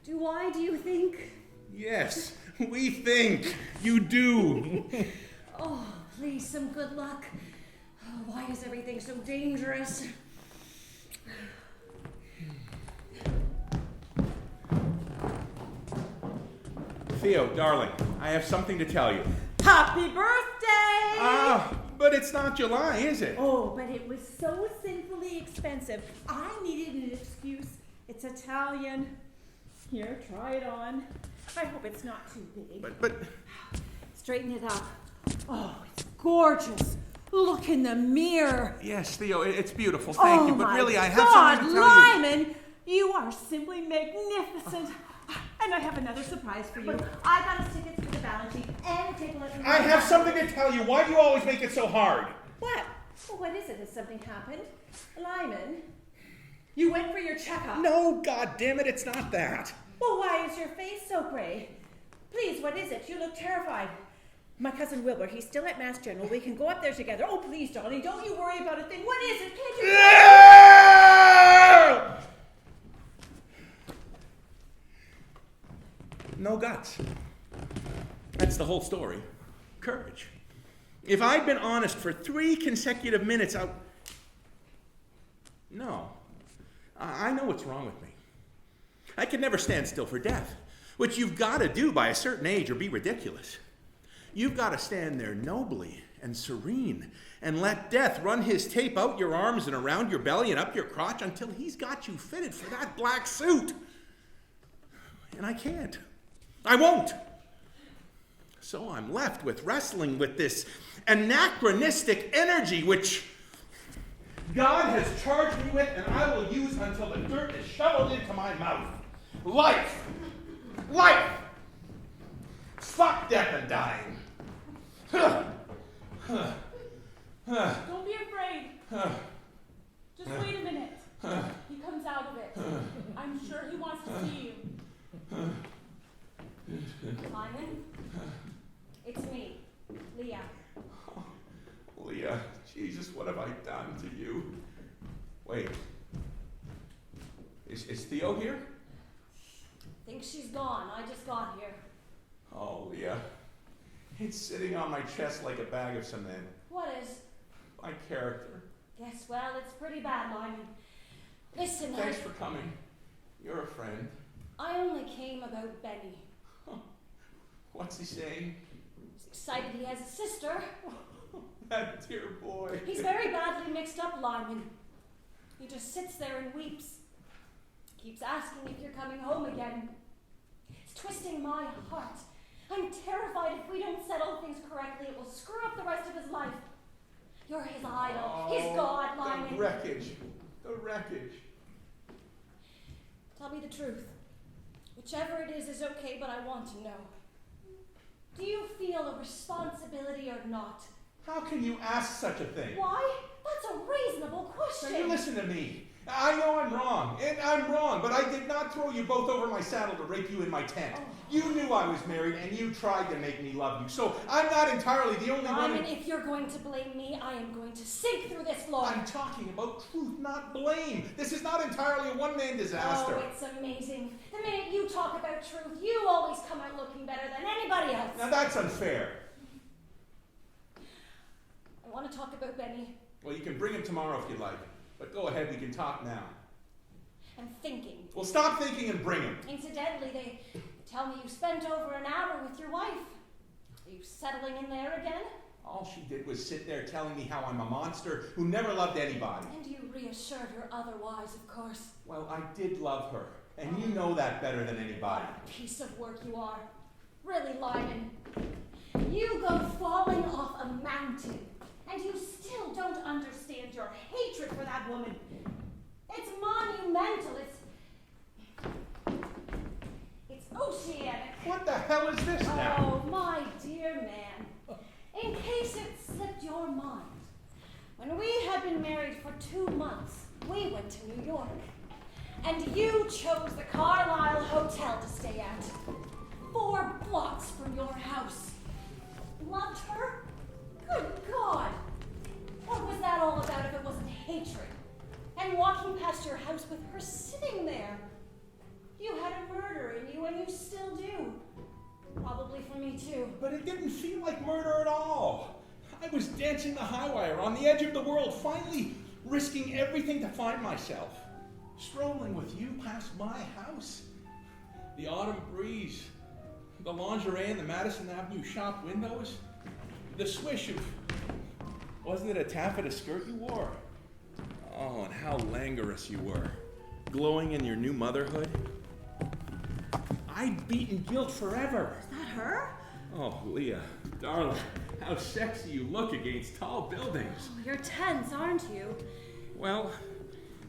Do you think? Yes, we think you do. Oh, please, some good luck. Oh, why is everything so dangerous? Theo, darling, I have something to tell you. Happy birthday! But it's not July, is it? Oh, but it was so sinfully expensive. I needed an excuse. It's Italian. Here, try it on. I hope it's not too big. But Straighten it up. Oh, it's gorgeous. Look in the mirror. yes, Theo, it's beautiful. Thank you. But really, I have God, something to tell you. Lyman, you are simply magnificent. And I have another surprise for you. I got us tickets for the Balanchine and a table at the I have something to tell you. Why do you always make it so hard? What? Well, what is it? Has something happened? Lyman, you went for your checkup. No, God damn it, it's not that. Well, why is your face so gray? Please, what is it? You look terrified. My cousin Wilbur, he's still at Mass General. We can go up there together. Oh, please, darling, don't you worry about a thing. What is it? Can't you... No guts. That's the whole story. Courage. If I'd been honest for 3 consecutive minutes, No. I know what's wrong with me. I could never stand still for death, which you've got to do by a certain age or be ridiculous. You've got to stand there nobly and serene and let death run his tape out your arms and around your belly and up your crotch until he's got you fitted for that black suit. And I can't. I won't. So I'm left with wrestling with this anachronistic energy which God has charged me with and I will use until the dirt is shoveled into my mouth. Life. Life. Fuck death and dying. Don't be afraid. Just wait a minute. He comes out of it. I'm sure he wants to see you. Lyman? It's me, Leah. Oh, Leah, Jesus, what have I done to you? Wait. Is Theo here? Think she's gone. I just got here. Oh, Leah. It's sitting on my chest like a bag of cement. What is? My character. Yes, well, it's pretty bad, Lyman. Listen, Thanks for coming. You're a friend. I only came about Benny. What's he saying? He's excited he has a sister. That dear boy. He's very badly mixed up, Lyman. He just sits there and weeps. Keeps asking if you're coming home again. It's twisting my heart. I'm terrified if we don't settle things correctly, it will screw up the rest of his life. You're his idol, his god, Lyman. The wreckage. The wreckage. Tell me the truth. Whichever it is okay, but I want to know. Do you feel a responsibility or not? How can you ask such a thing? Why? That's a reasonable question. Now you listen to me. I know I'm wrong, and I'm wrong, but I did not throw you both over my saddle to rape you in my tent. Oh. You knew I was married, and you tried to make me love you, so I'm not entirely the only one. Lyman, if you're going to blame me, I am going to sink through this floor. I'm talking about truth, not blame. This is not entirely a one-man disaster. Oh, it's amazing. The minute you talk about truth, you always come out looking better than anybody else. Now that's unfair. I want to talk about Benny. Well, you can bring him tomorrow if you like, but go ahead, we can talk now. I'm thinking. Well, stop thinking and bring him. Incidentally, they tell me you spent over an hour with your wife. Are you settling in there again? All she did was sit there telling me how I'm a monster who never loved anybody. And you reassured her otherwise, of course. Well, I did love her, and you know that better than anybody. What a piece of work you are. Really, Lyman. You go falling off a mountain, and you still don't understand your hatred for that woman. It's monumental. It's oceanic. What the hell is this now? Oh, my dear man. In case it slipped your mind, when we had been married for 2 months, We went to New York. And you chose the Carlisle Hotel to stay at. 4 blocks from your house. Loved her? Good God! What was that all about if it wasn't hatred? And walking past your house with her sitting there. You had a murder in you, and you still do. Probably for me, too. But it didn't feel like murder at all. I was dancing the high wire on the edge of the world, finally risking everything to find myself. Strolling with you past my house. The autumn breeze, the lingerie in the Madison Avenue shop windows, the swish of, wasn't it a taffeta skirt you wore? Oh, and how languorous you were, glowing in your new motherhood. I'd beaten guilt forever. Is that her? Oh, Leah, darling, how sexy you look against tall buildings. Oh, you're tense, aren't you? Well,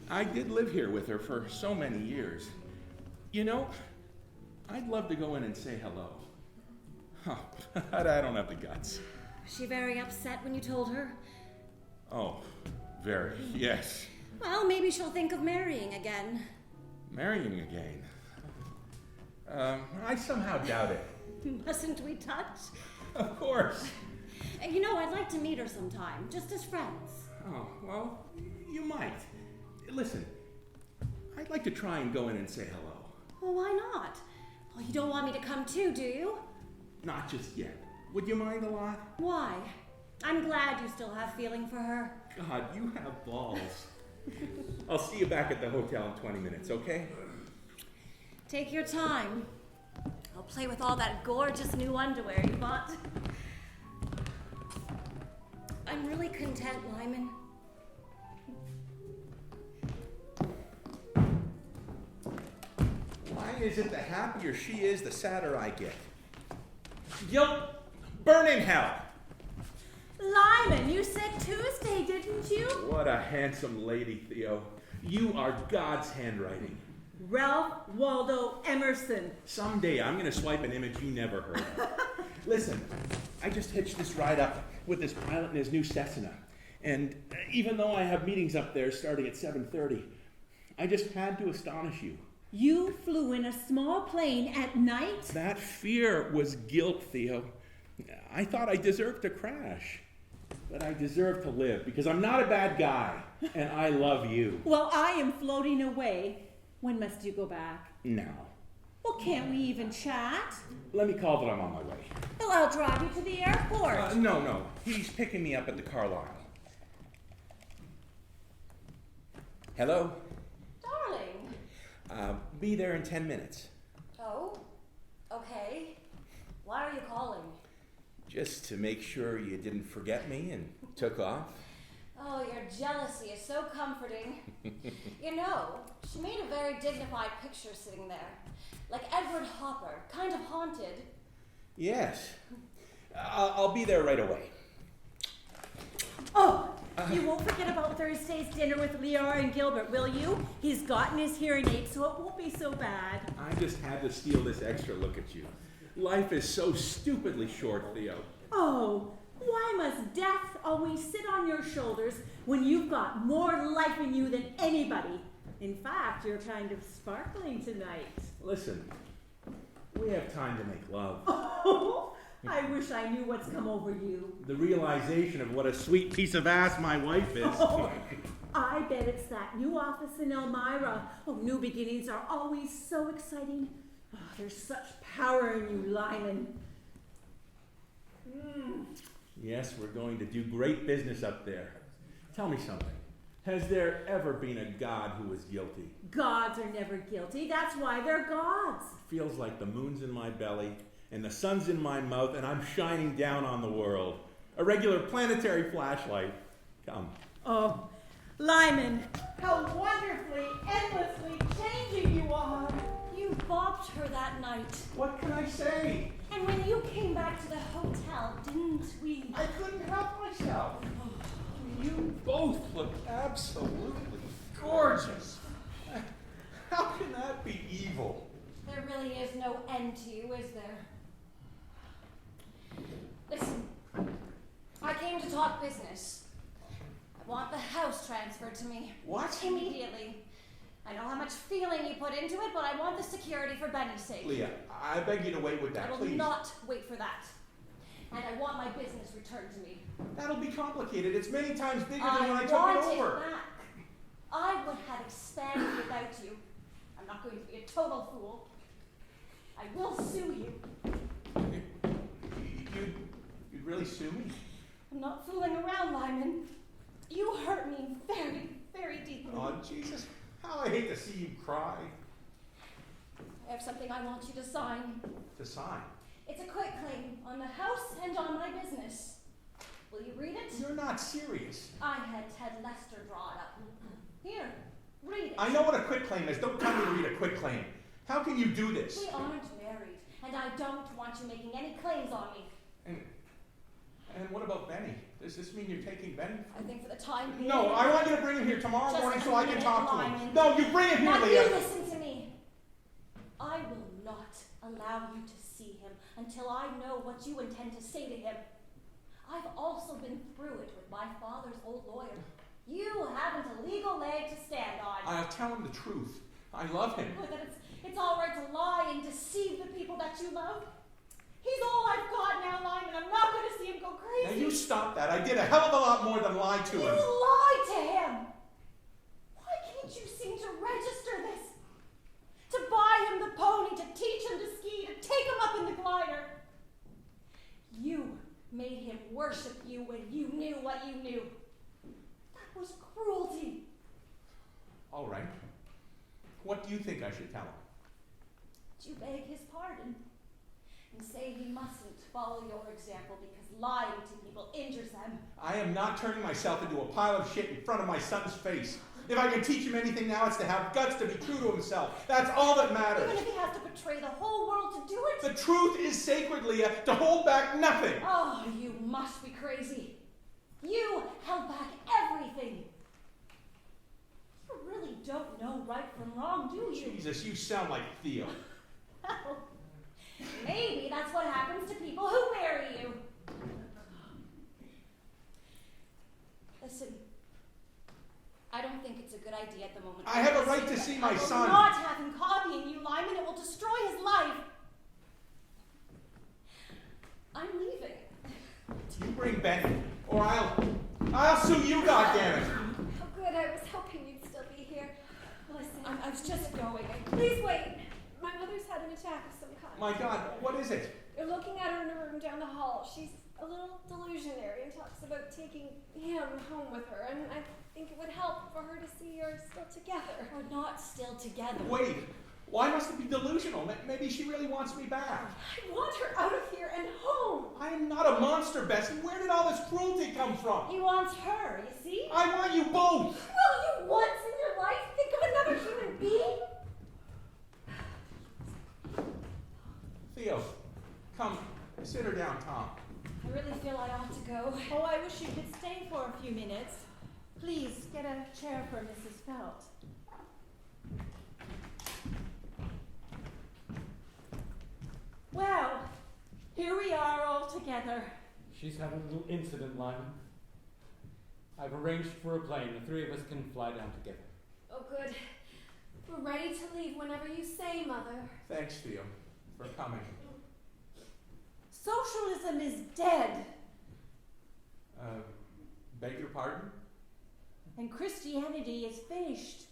I did live here with her for so many years. You know, I'd love to go in and say hello. Oh, but I don't have the guts. Was she very upset when you told her? Oh, very, yes. Well, maybe she'll think of marrying again. Marrying again? I somehow doubt it. Mustn't we touch? Of course. You know, I'd like to meet her sometime, just as friends. Oh, well, you might. Listen, I'd like to try and go in and say hello. Well, why not? Well, you don't want me to come too, do you? Not just yet. Would you mind a lot? Why? I'm glad you still have feeling for her. God, you have balls. I'll see you back at the hotel in 20 minutes, okay? Take your time. I'll play with all that gorgeous new underwear you bought. I'm really content, Lyman. Why is it the happier she is, the sadder I get? Guilt, burn in hell! Lyman, you said Tuesday, didn't you? What a handsome lady, Theo. You are God's handwriting. Ralph Waldo Emerson. Someday I'm gonna swipe an image you never heard of. Listen, I just hitched this ride up with this pilot in his new Cessna. And even though I have meetings up there starting at 7:30, I just had to astonish you. You flew in a small plane at night? That fear was guilt, Theo. I thought I deserved to crash. But I deserve to live because I'm not a bad guy and I love you. Well, I am floating away. When must you go back? Now. Well, can't we even chat? Let me call that I'm on my way. Well, I'll drive you to the airport. No. He's picking me up at the Carlisle. Hello? Darling. Be there in 10 minutes. Oh? Okay. Why are you calling? Just to make sure you didn't forget me and took off. Oh, your jealousy is so comforting. You know, she made a very dignified picture sitting there. Like Edward Hopper, kind of haunted. Yes. I'll be there right away. Oh, you won't forget about Thursday's dinner with Leora and Gilbert, will you? He's gotten his hearing aid, so it won't be so bad. I just had to steal this extra look at you. Life is so stupidly short, Theo. Oh, why must death always sit on your shoulders when you've got more life in you than anybody? In fact, you're kind of sparkling tonight. Listen, we have time to make love. Oh, I wish I knew what's come over you. The realization of what a sweet piece of ass my wife is. Oh, I bet it's that new office in Elmira. Oh, new beginnings are always so exciting. Oh, there's such power in you, Lyman. Yes, we're going to do great business up there. Tell me something. Has there ever been a God who was guilty? Gods are never guilty. That's why they're gods. Feels like the moon's in my belly and the sun's in my mouth and I'm shining down on the world. A regular planetary flashlight. Come. Oh, Lyman, how wonderfully, endlessly changing you are. You bopped her that night. What can I say? And when you came back to the hotel, didn't we? I couldn't help myself. You both look absolutely gorgeous. How can that be evil? There really is no end to you, is there? Listen, I came to talk business. want the house transferred to me. What? Immediately. I know how much feeling you put into it, but I want the security for Benny's sake. Leah, I beg you to wait with I that, will please. not wait for that. And I want my business returned to me. That'll be complicated. It's many times bigger than I when I took want it over. it back. I would have expanded without you. I'm not going to be a total fool. I will sue you. You'd really sue me? I'm not fooling around, Lyman. You hurt me very, very deeply. Oh, Jesus. How I hate to see you cry. I have something I want you to sign. To sign? It's a quitclaim on the house and on my business. Will you read it? You're not serious. I had Ted Lester draw it up. Here, read it. I know what a quitclaim is. Don't tell me to read a quitclaim. How can you do this? We aren't married, and I don't want you making any claims on me. And what about Benny? Does this mean you're taking Benny? I think for the time being... No, I want you to bring him here tomorrow Just morning a so I can minute, talk to Lyman. him. No, you bring him here, Now Leah. you listen to me. I will not allow you to see him until I know what you intend to say to him. I've also been through it with my father's old lawyer. You haven't a legal leg to stand on. I'll tell him the truth. I love him. But that it's all right to lie and deceive the people that you love. He's all I've got now, Lyman. I'm not going to see him go crazy. Now you stop that. I did a hell of a lot more than lie to You him. lied to him. Why can't you seem to register this? To buy him the pony, to teach him to ski, to take him up in the glider. You made him worship you when you knew what you knew. That was cruelty. All right. What do you think I should tell him? You beg his pardon and say he mustn't follow your example because lying to people injures them. I am not turning myself into a pile of shit in front of my son's face. If I can teach him anything now, it's to have guts to be true to himself. That's all that matters. Even if he has to betray the whole world to do it? The truth is sacred, Leah, to hold back nothing. Oh, you must be crazy. You held back everything. You really don't know right from wrong, do you? Jesus, you sound like Theo. Well, maybe that's what happens to people who marry you. Listen, I don't think it's a good idea at the moment. I have a right to see my son. I will not have him copying you, Lyman. It will destroy his life. I'm leaving. You bring Benny, or I'll sue you, goddammit. Oh, good. I was hoping you'd still be here. Listen. I was just going. Please wait. My mother's had an attack of some kind. My God, what is it? You're looking at her in a room down the hall. She's a little delusionary and talks about taking him home with her, and I think it would help for her to see you're still together. We're not still together. Wait, why must it be delusional? Maybe she really wants me back. I want her out of here and home. I am not a monster, Bessie. Where did all this cruelty come from? He wants her, you see? I want you both. Will you once in your life think of another human being? Theo, come, sit her down, Tom. I really feel I ought to go. Oh, I wish you could stay for a few minutes. Please, get a chair for Mrs. Felt. Well, here we are all together. She's having a little incident, Lyman. I've arranged for a plane. The three of us can fly down together. Oh, good. We're ready to leave whenever you say, Mother. Thanks, Theo, for coming. Socialism is dead, Beg your pardon? and Christianity is finished.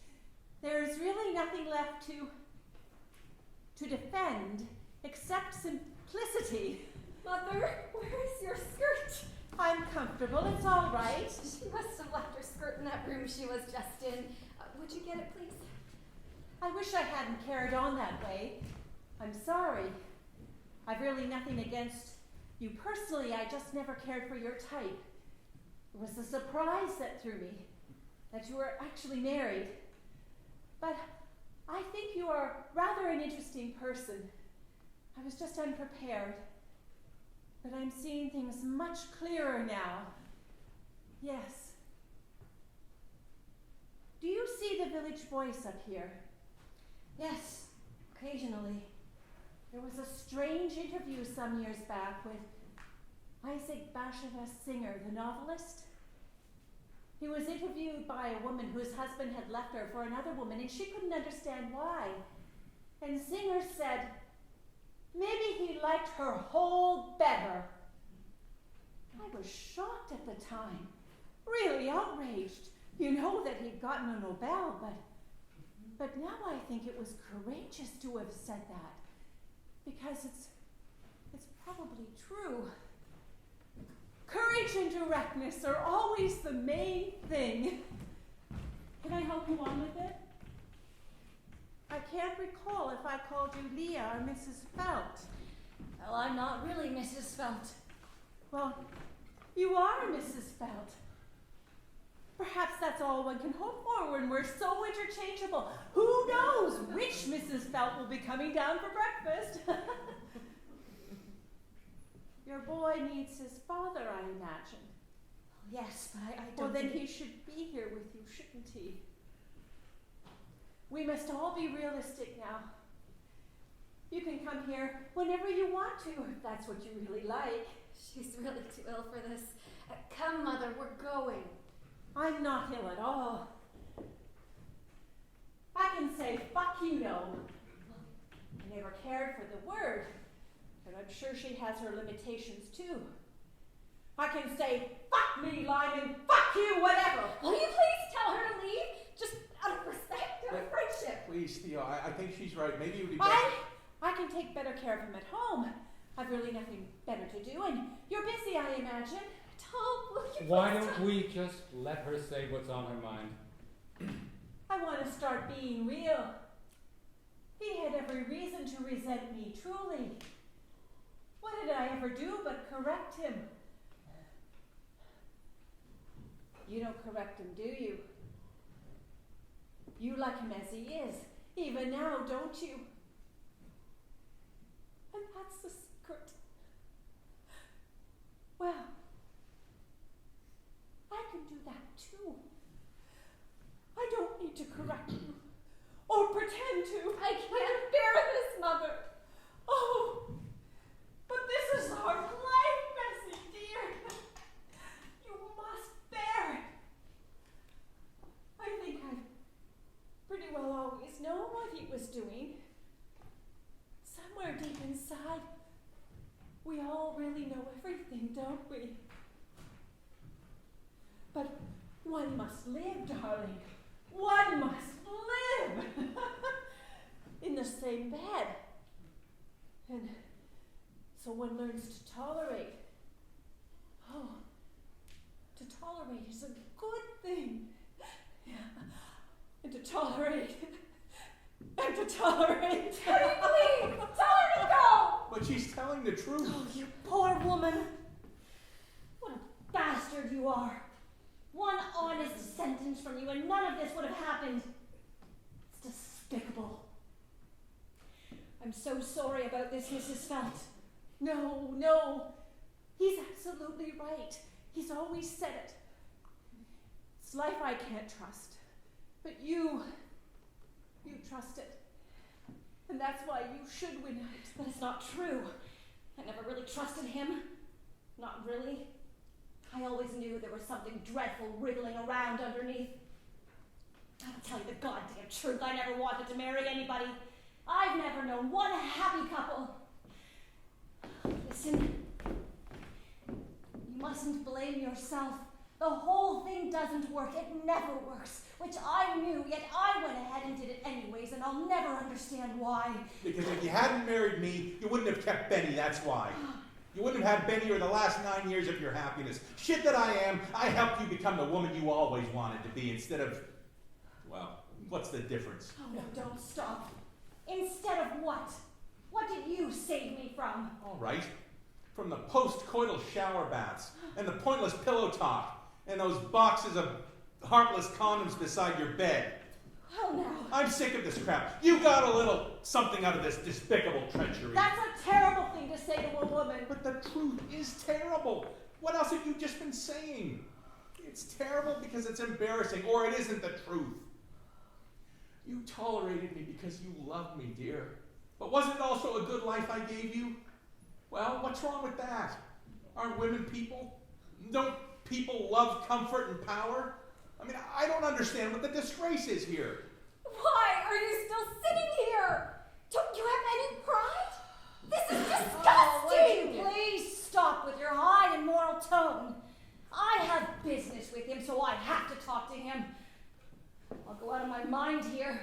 There's really nothing left to defend except simplicity. Mother, where is your skirt? I'm comfortable, it's all right. She must have left her skirt in that room she was just in. Would you get it, please? I wish I hadn't carried on that way. I'm sorry. I've really nothing against you personally. I just never cared for your type. It was a surprise that threw me, that you were actually married. But I think you are rather an interesting person. I was just unprepared. But I'm seeing things much clearer now. Yes. Do you see the Village Voice up here? Yes, occasionally. There was a strange interview some years back with Isaac Bashevis Singer, the novelist. He was interviewed by a woman whose husband had left her for another woman, and she couldn't understand why. And Singer said, maybe he liked her whole better. I was shocked at the time, really outraged. You know that he'd gotten a Nobel, but now I think it was courageous to have said that, because it's probably true. Courage and directness are always the main thing. Can I help you on with it? I can't recall if I called you Leah or Mrs. Felt. Well, I'm not really Mrs. Felt. Well, you are Mrs. Felt. Perhaps that's all one can hope for when we're so interchangeable. Who knows which Mrs. Felt will be coming down for breakfast? Your boy needs his father, I imagine. Yes, but I Well, don't then think he should be here with you, shouldn't he? We must all be realistic now. You can come here whenever you want to, if that's what you really like. She's really too ill for this. Come, Mother, we're going. I'm not ill at all. I can say, fuck you, no. I never cared for the word, but I'm sure she has her limitations too. I can say, fuck me, Lyman, fuck you, whatever. Will you please tell her to leave? Just out of respect and But- friendship. Please, Theo, I think she's right. Maybe it would be best. I can take better care of him at home. I've really nothing better to do, and you're busy, I imagine. Tom, will you Why please don't we just let her say what's on her mind? I want to start being real. He had every reason to resent me, truly. What did I ever do but correct him? You don't correct him, do you? You like him as he is, even now, don't you? And that's the secret. Well, I can do that too. I don't need to correct you or pretend to. I can't bear this, Mother. Oh, but this is our life, Bessie, dear. You must bear it. I think I've pretty well always known what he was doing. Somewhere deep inside, we all really know everything, don't we? But one must live, darling. One must live in the same bed. And so one learns to tolerate. Oh, to tolerate is a good thing. Yeah. And to tolerate. And to tolerate. Honey, please, tell her to go. But she's telling the truth. Oh, you poor woman. What a bastard you are. One honest sentence from you and none of this would have happened. It's despicable. I'm so sorry about this, Mrs. Felt. No. He's absolutely right. He's always said it. It's life I can't trust. But you trust it. And that's why you should win out. But it's not true. I never really trusted him. Not really. I always knew there was something dreadful wriggling around underneath. I'll tell you the goddamn truth. I never wanted to marry anybody. I've never known one happy couple. Listen, you mustn't blame yourself. The whole thing doesn't work. It never works. Which I knew, yet I went ahead and did it anyways, and I'll never understand why. Because if you hadn't married me, you wouldn't have kept Benny, that's why. You wouldn't have had Benny or the last 9 years of your happiness. Shit that I am, I helped you become the woman you always wanted to be instead of, well, what's the difference? Oh, no, don't stop. Instead of what? What did you save me from? All right. From the post-coital shower baths and the pointless pillow talk and those boxes of heartless condoms beside your bed. Well, now. I'm sick of this crap. You got a little something out of this despicable treachery. That's a terrible thing to say to a woman. But the truth is terrible. What else have you just been saying? It's terrible because it's embarrassing, or it isn't the truth. You tolerated me because you loved me, dear. But wasn't it also a good life I gave you? Well, what's wrong with that? Aren't women people? Don't people love comfort and power? I mean, I don't understand what the disgrace is here. Why are you still sitting here? Don't you have any pride? This is disgusting! Oh, would you please stop with your high and moral tone? I have business with him, so I have to talk to him. I'll go out of my mind here.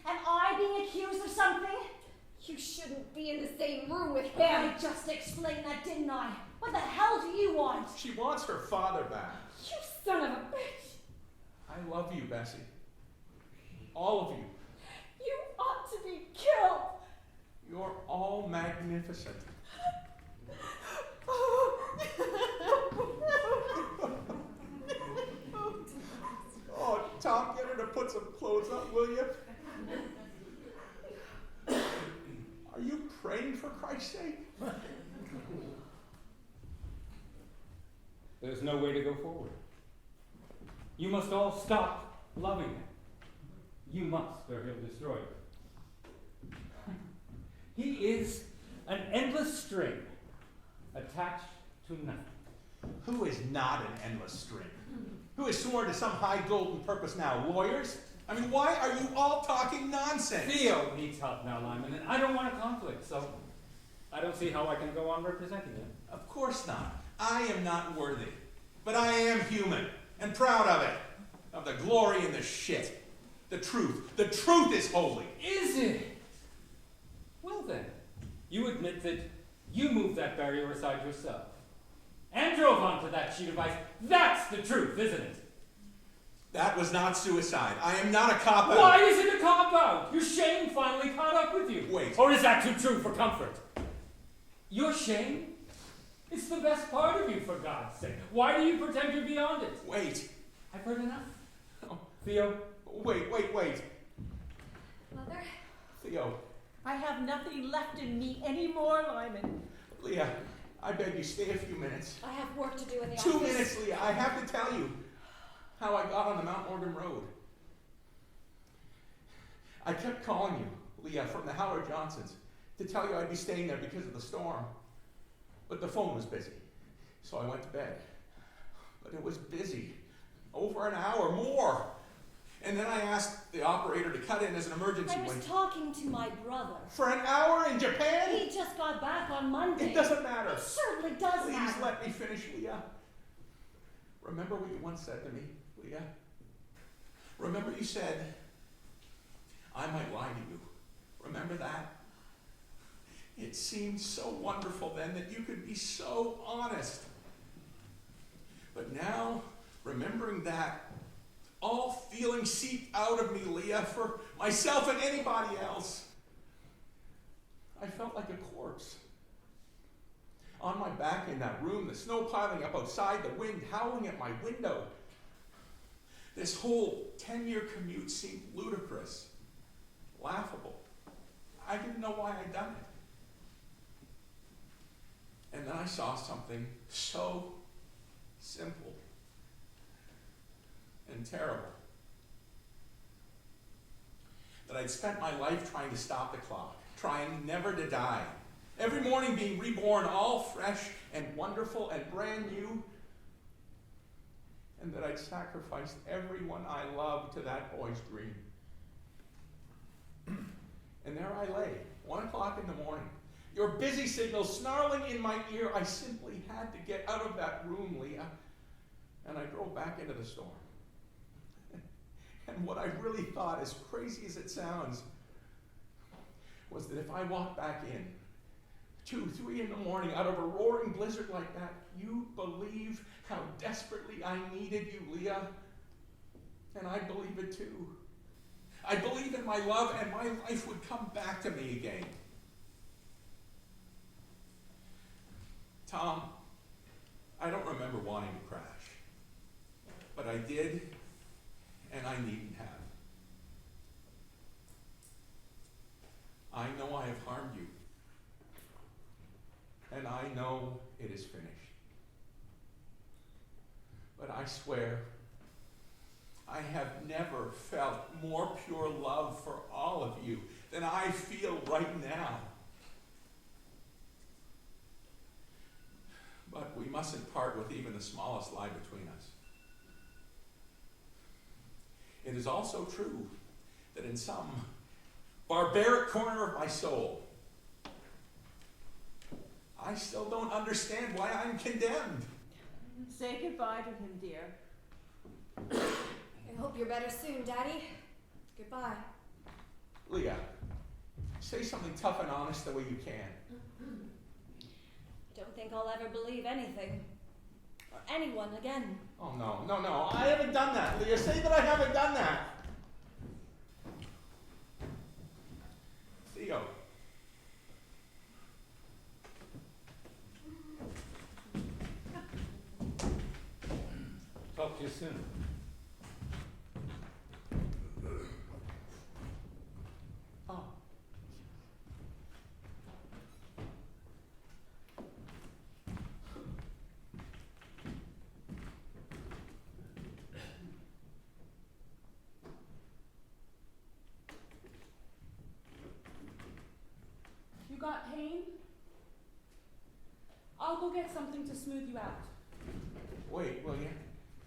Am I being accused of something? You shouldn't be in the same room with I him. just explained that, didn't I? What the hell do you want? She wants her father back. You son of a bitch. I love you, Bessie. All of you. You ought to be killed. You're all magnificent. Oh, Tom, get her to put some clothes on, will you? Are you praying for Christ's sake? There's no way to go forward. You must all stop loving him. You must, or he'll destroy you. He is an endless string attached to nothing. Who is not an endless string? Who is sworn to some high golden purpose now? Lawyers? I mean, why are you all talking nonsense? Theo needs help now, Lyman, and I don't want a conflict, so I don't see how I can go on representing him. Of course not. I am not worthy. But I am human, and proud of it. Of the glory and the shit. The truth. The truth is holy. Is it? Well then, you admit that you moved that barrier aside yourself. And drove onto that sheet of ice. That's the truth, isn't it? That was not suicide. I am not a cop-out. Why is it a cop-out? Your shame finally caught up with you. Wait. Or is that too true for comfort? Your shame? It's the best part of you, for God's sake. Why do you pretend you're beyond it? Wait. I've heard enough. Oh. Theo? Wait. Mother? Theo. I have nothing left in me anymore, Lyman. Leah, I beg you, stay a few minutes. I have work to do in the 2 office. minutes, Leah. I have to tell you how I got on the Mount Morgan Road. I kept calling you, Leah, from the Howard Johnsons, to tell you I'd be staying there because of the storm. But the phone was busy, so I went to bed. But it was busy. Over an hour, more. And then I asked the operator to cut in as an emergency I when... was talking to my brother. For an hour in Japan? He just got back on Monday. It doesn't matter. It certainly does Please matter. let me finish, Leah. Remember what you once said to me, Leah? Remember you said, I might lie to you. Remember that? It seemed so wonderful then that you could be so honest. But now, remembering that, all feelings seeped out of me, Leah, for myself and anybody else. I felt like a corpse. On my back in that room, the snow piling up outside, the wind howling at my window. This whole 10-year commute seemed ludicrous, laughable. I didn't know why I'd done it. And then I saw something so simple and terrible that I'd spent my life trying to stop the clock, trying never to die. Every morning being reborn, all fresh and wonderful and brand new. And that I'd sacrificed everyone I loved to that boy's dream. And there I lay, 1 o'clock in the morning. Your busy signal snarling in my ear. I simply had to get out of that room, Leah. And I drove back into the storm. And what I really thought, as crazy as it sounds, was that if I walked back in, 2, 3 in the morning, out of a roaring blizzard like that, you believe how desperately I needed you, Leah. And I believe it too. I believe in my love, and my life would come back to me again. Tom, I don't remember wanting to crash, but I did, and I needn't have. I know I have harmed you, and I know it is finished. But I swear, I have never felt more pure love for all of you than I feel right now. But we mustn't part with even the smallest lie between us. it is also true that in some barbaric corner of my soul, I still don't understand why I'm condemned. Say goodbye to him, dear. I hope you're better soon, Daddy. Goodbye. Leah, say something tough and honest the way you can. Don't think I'll ever believe anything. Or anyone again. Oh, no, I haven't done that. Leah, say that I haven't done that. Theo. Talk to you soon. Oh. You got pain? I'll go get something to smooth you out. Wait, will you?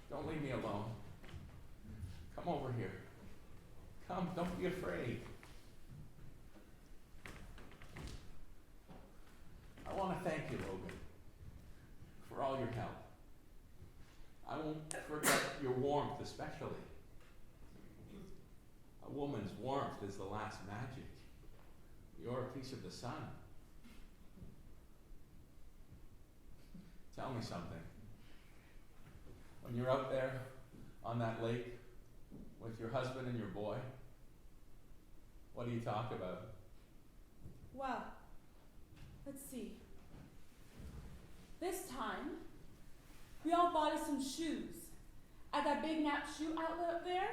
Don't leave me alone. Come over here. Come, don't be afraid. I want to thank you, Logan, for all your help. I won't forget your warmth, especially. A woman's warmth is the last magic. You're a piece of the sun. Tell me something. When you're out there on that lake with your husband and your boy, what do you talk about? Well, let's see. This time, we all bought us some shoes. At that big Nap shoe outlet up there,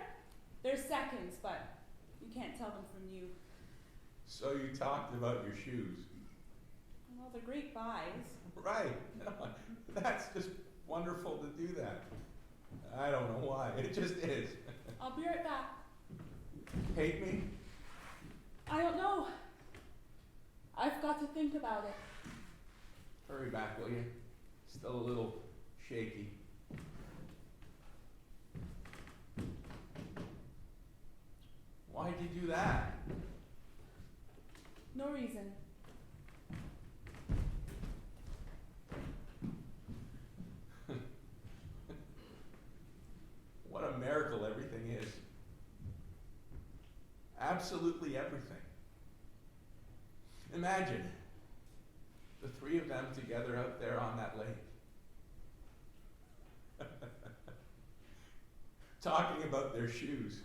they're seconds, but you can't tell them from you. So you talked about your shoes. Well, they're great buys. Right. That's just wonderful to do that. I don't know why. It just is. I'll be right back. Hate me? I don't know. I've got to think about it. Hurry back, will you? Still a little shaky. Why'd you do that? No reason. What a miracle everything is. Absolutely everything. Imagine the three of them together out there on that lake. Talking about their shoes.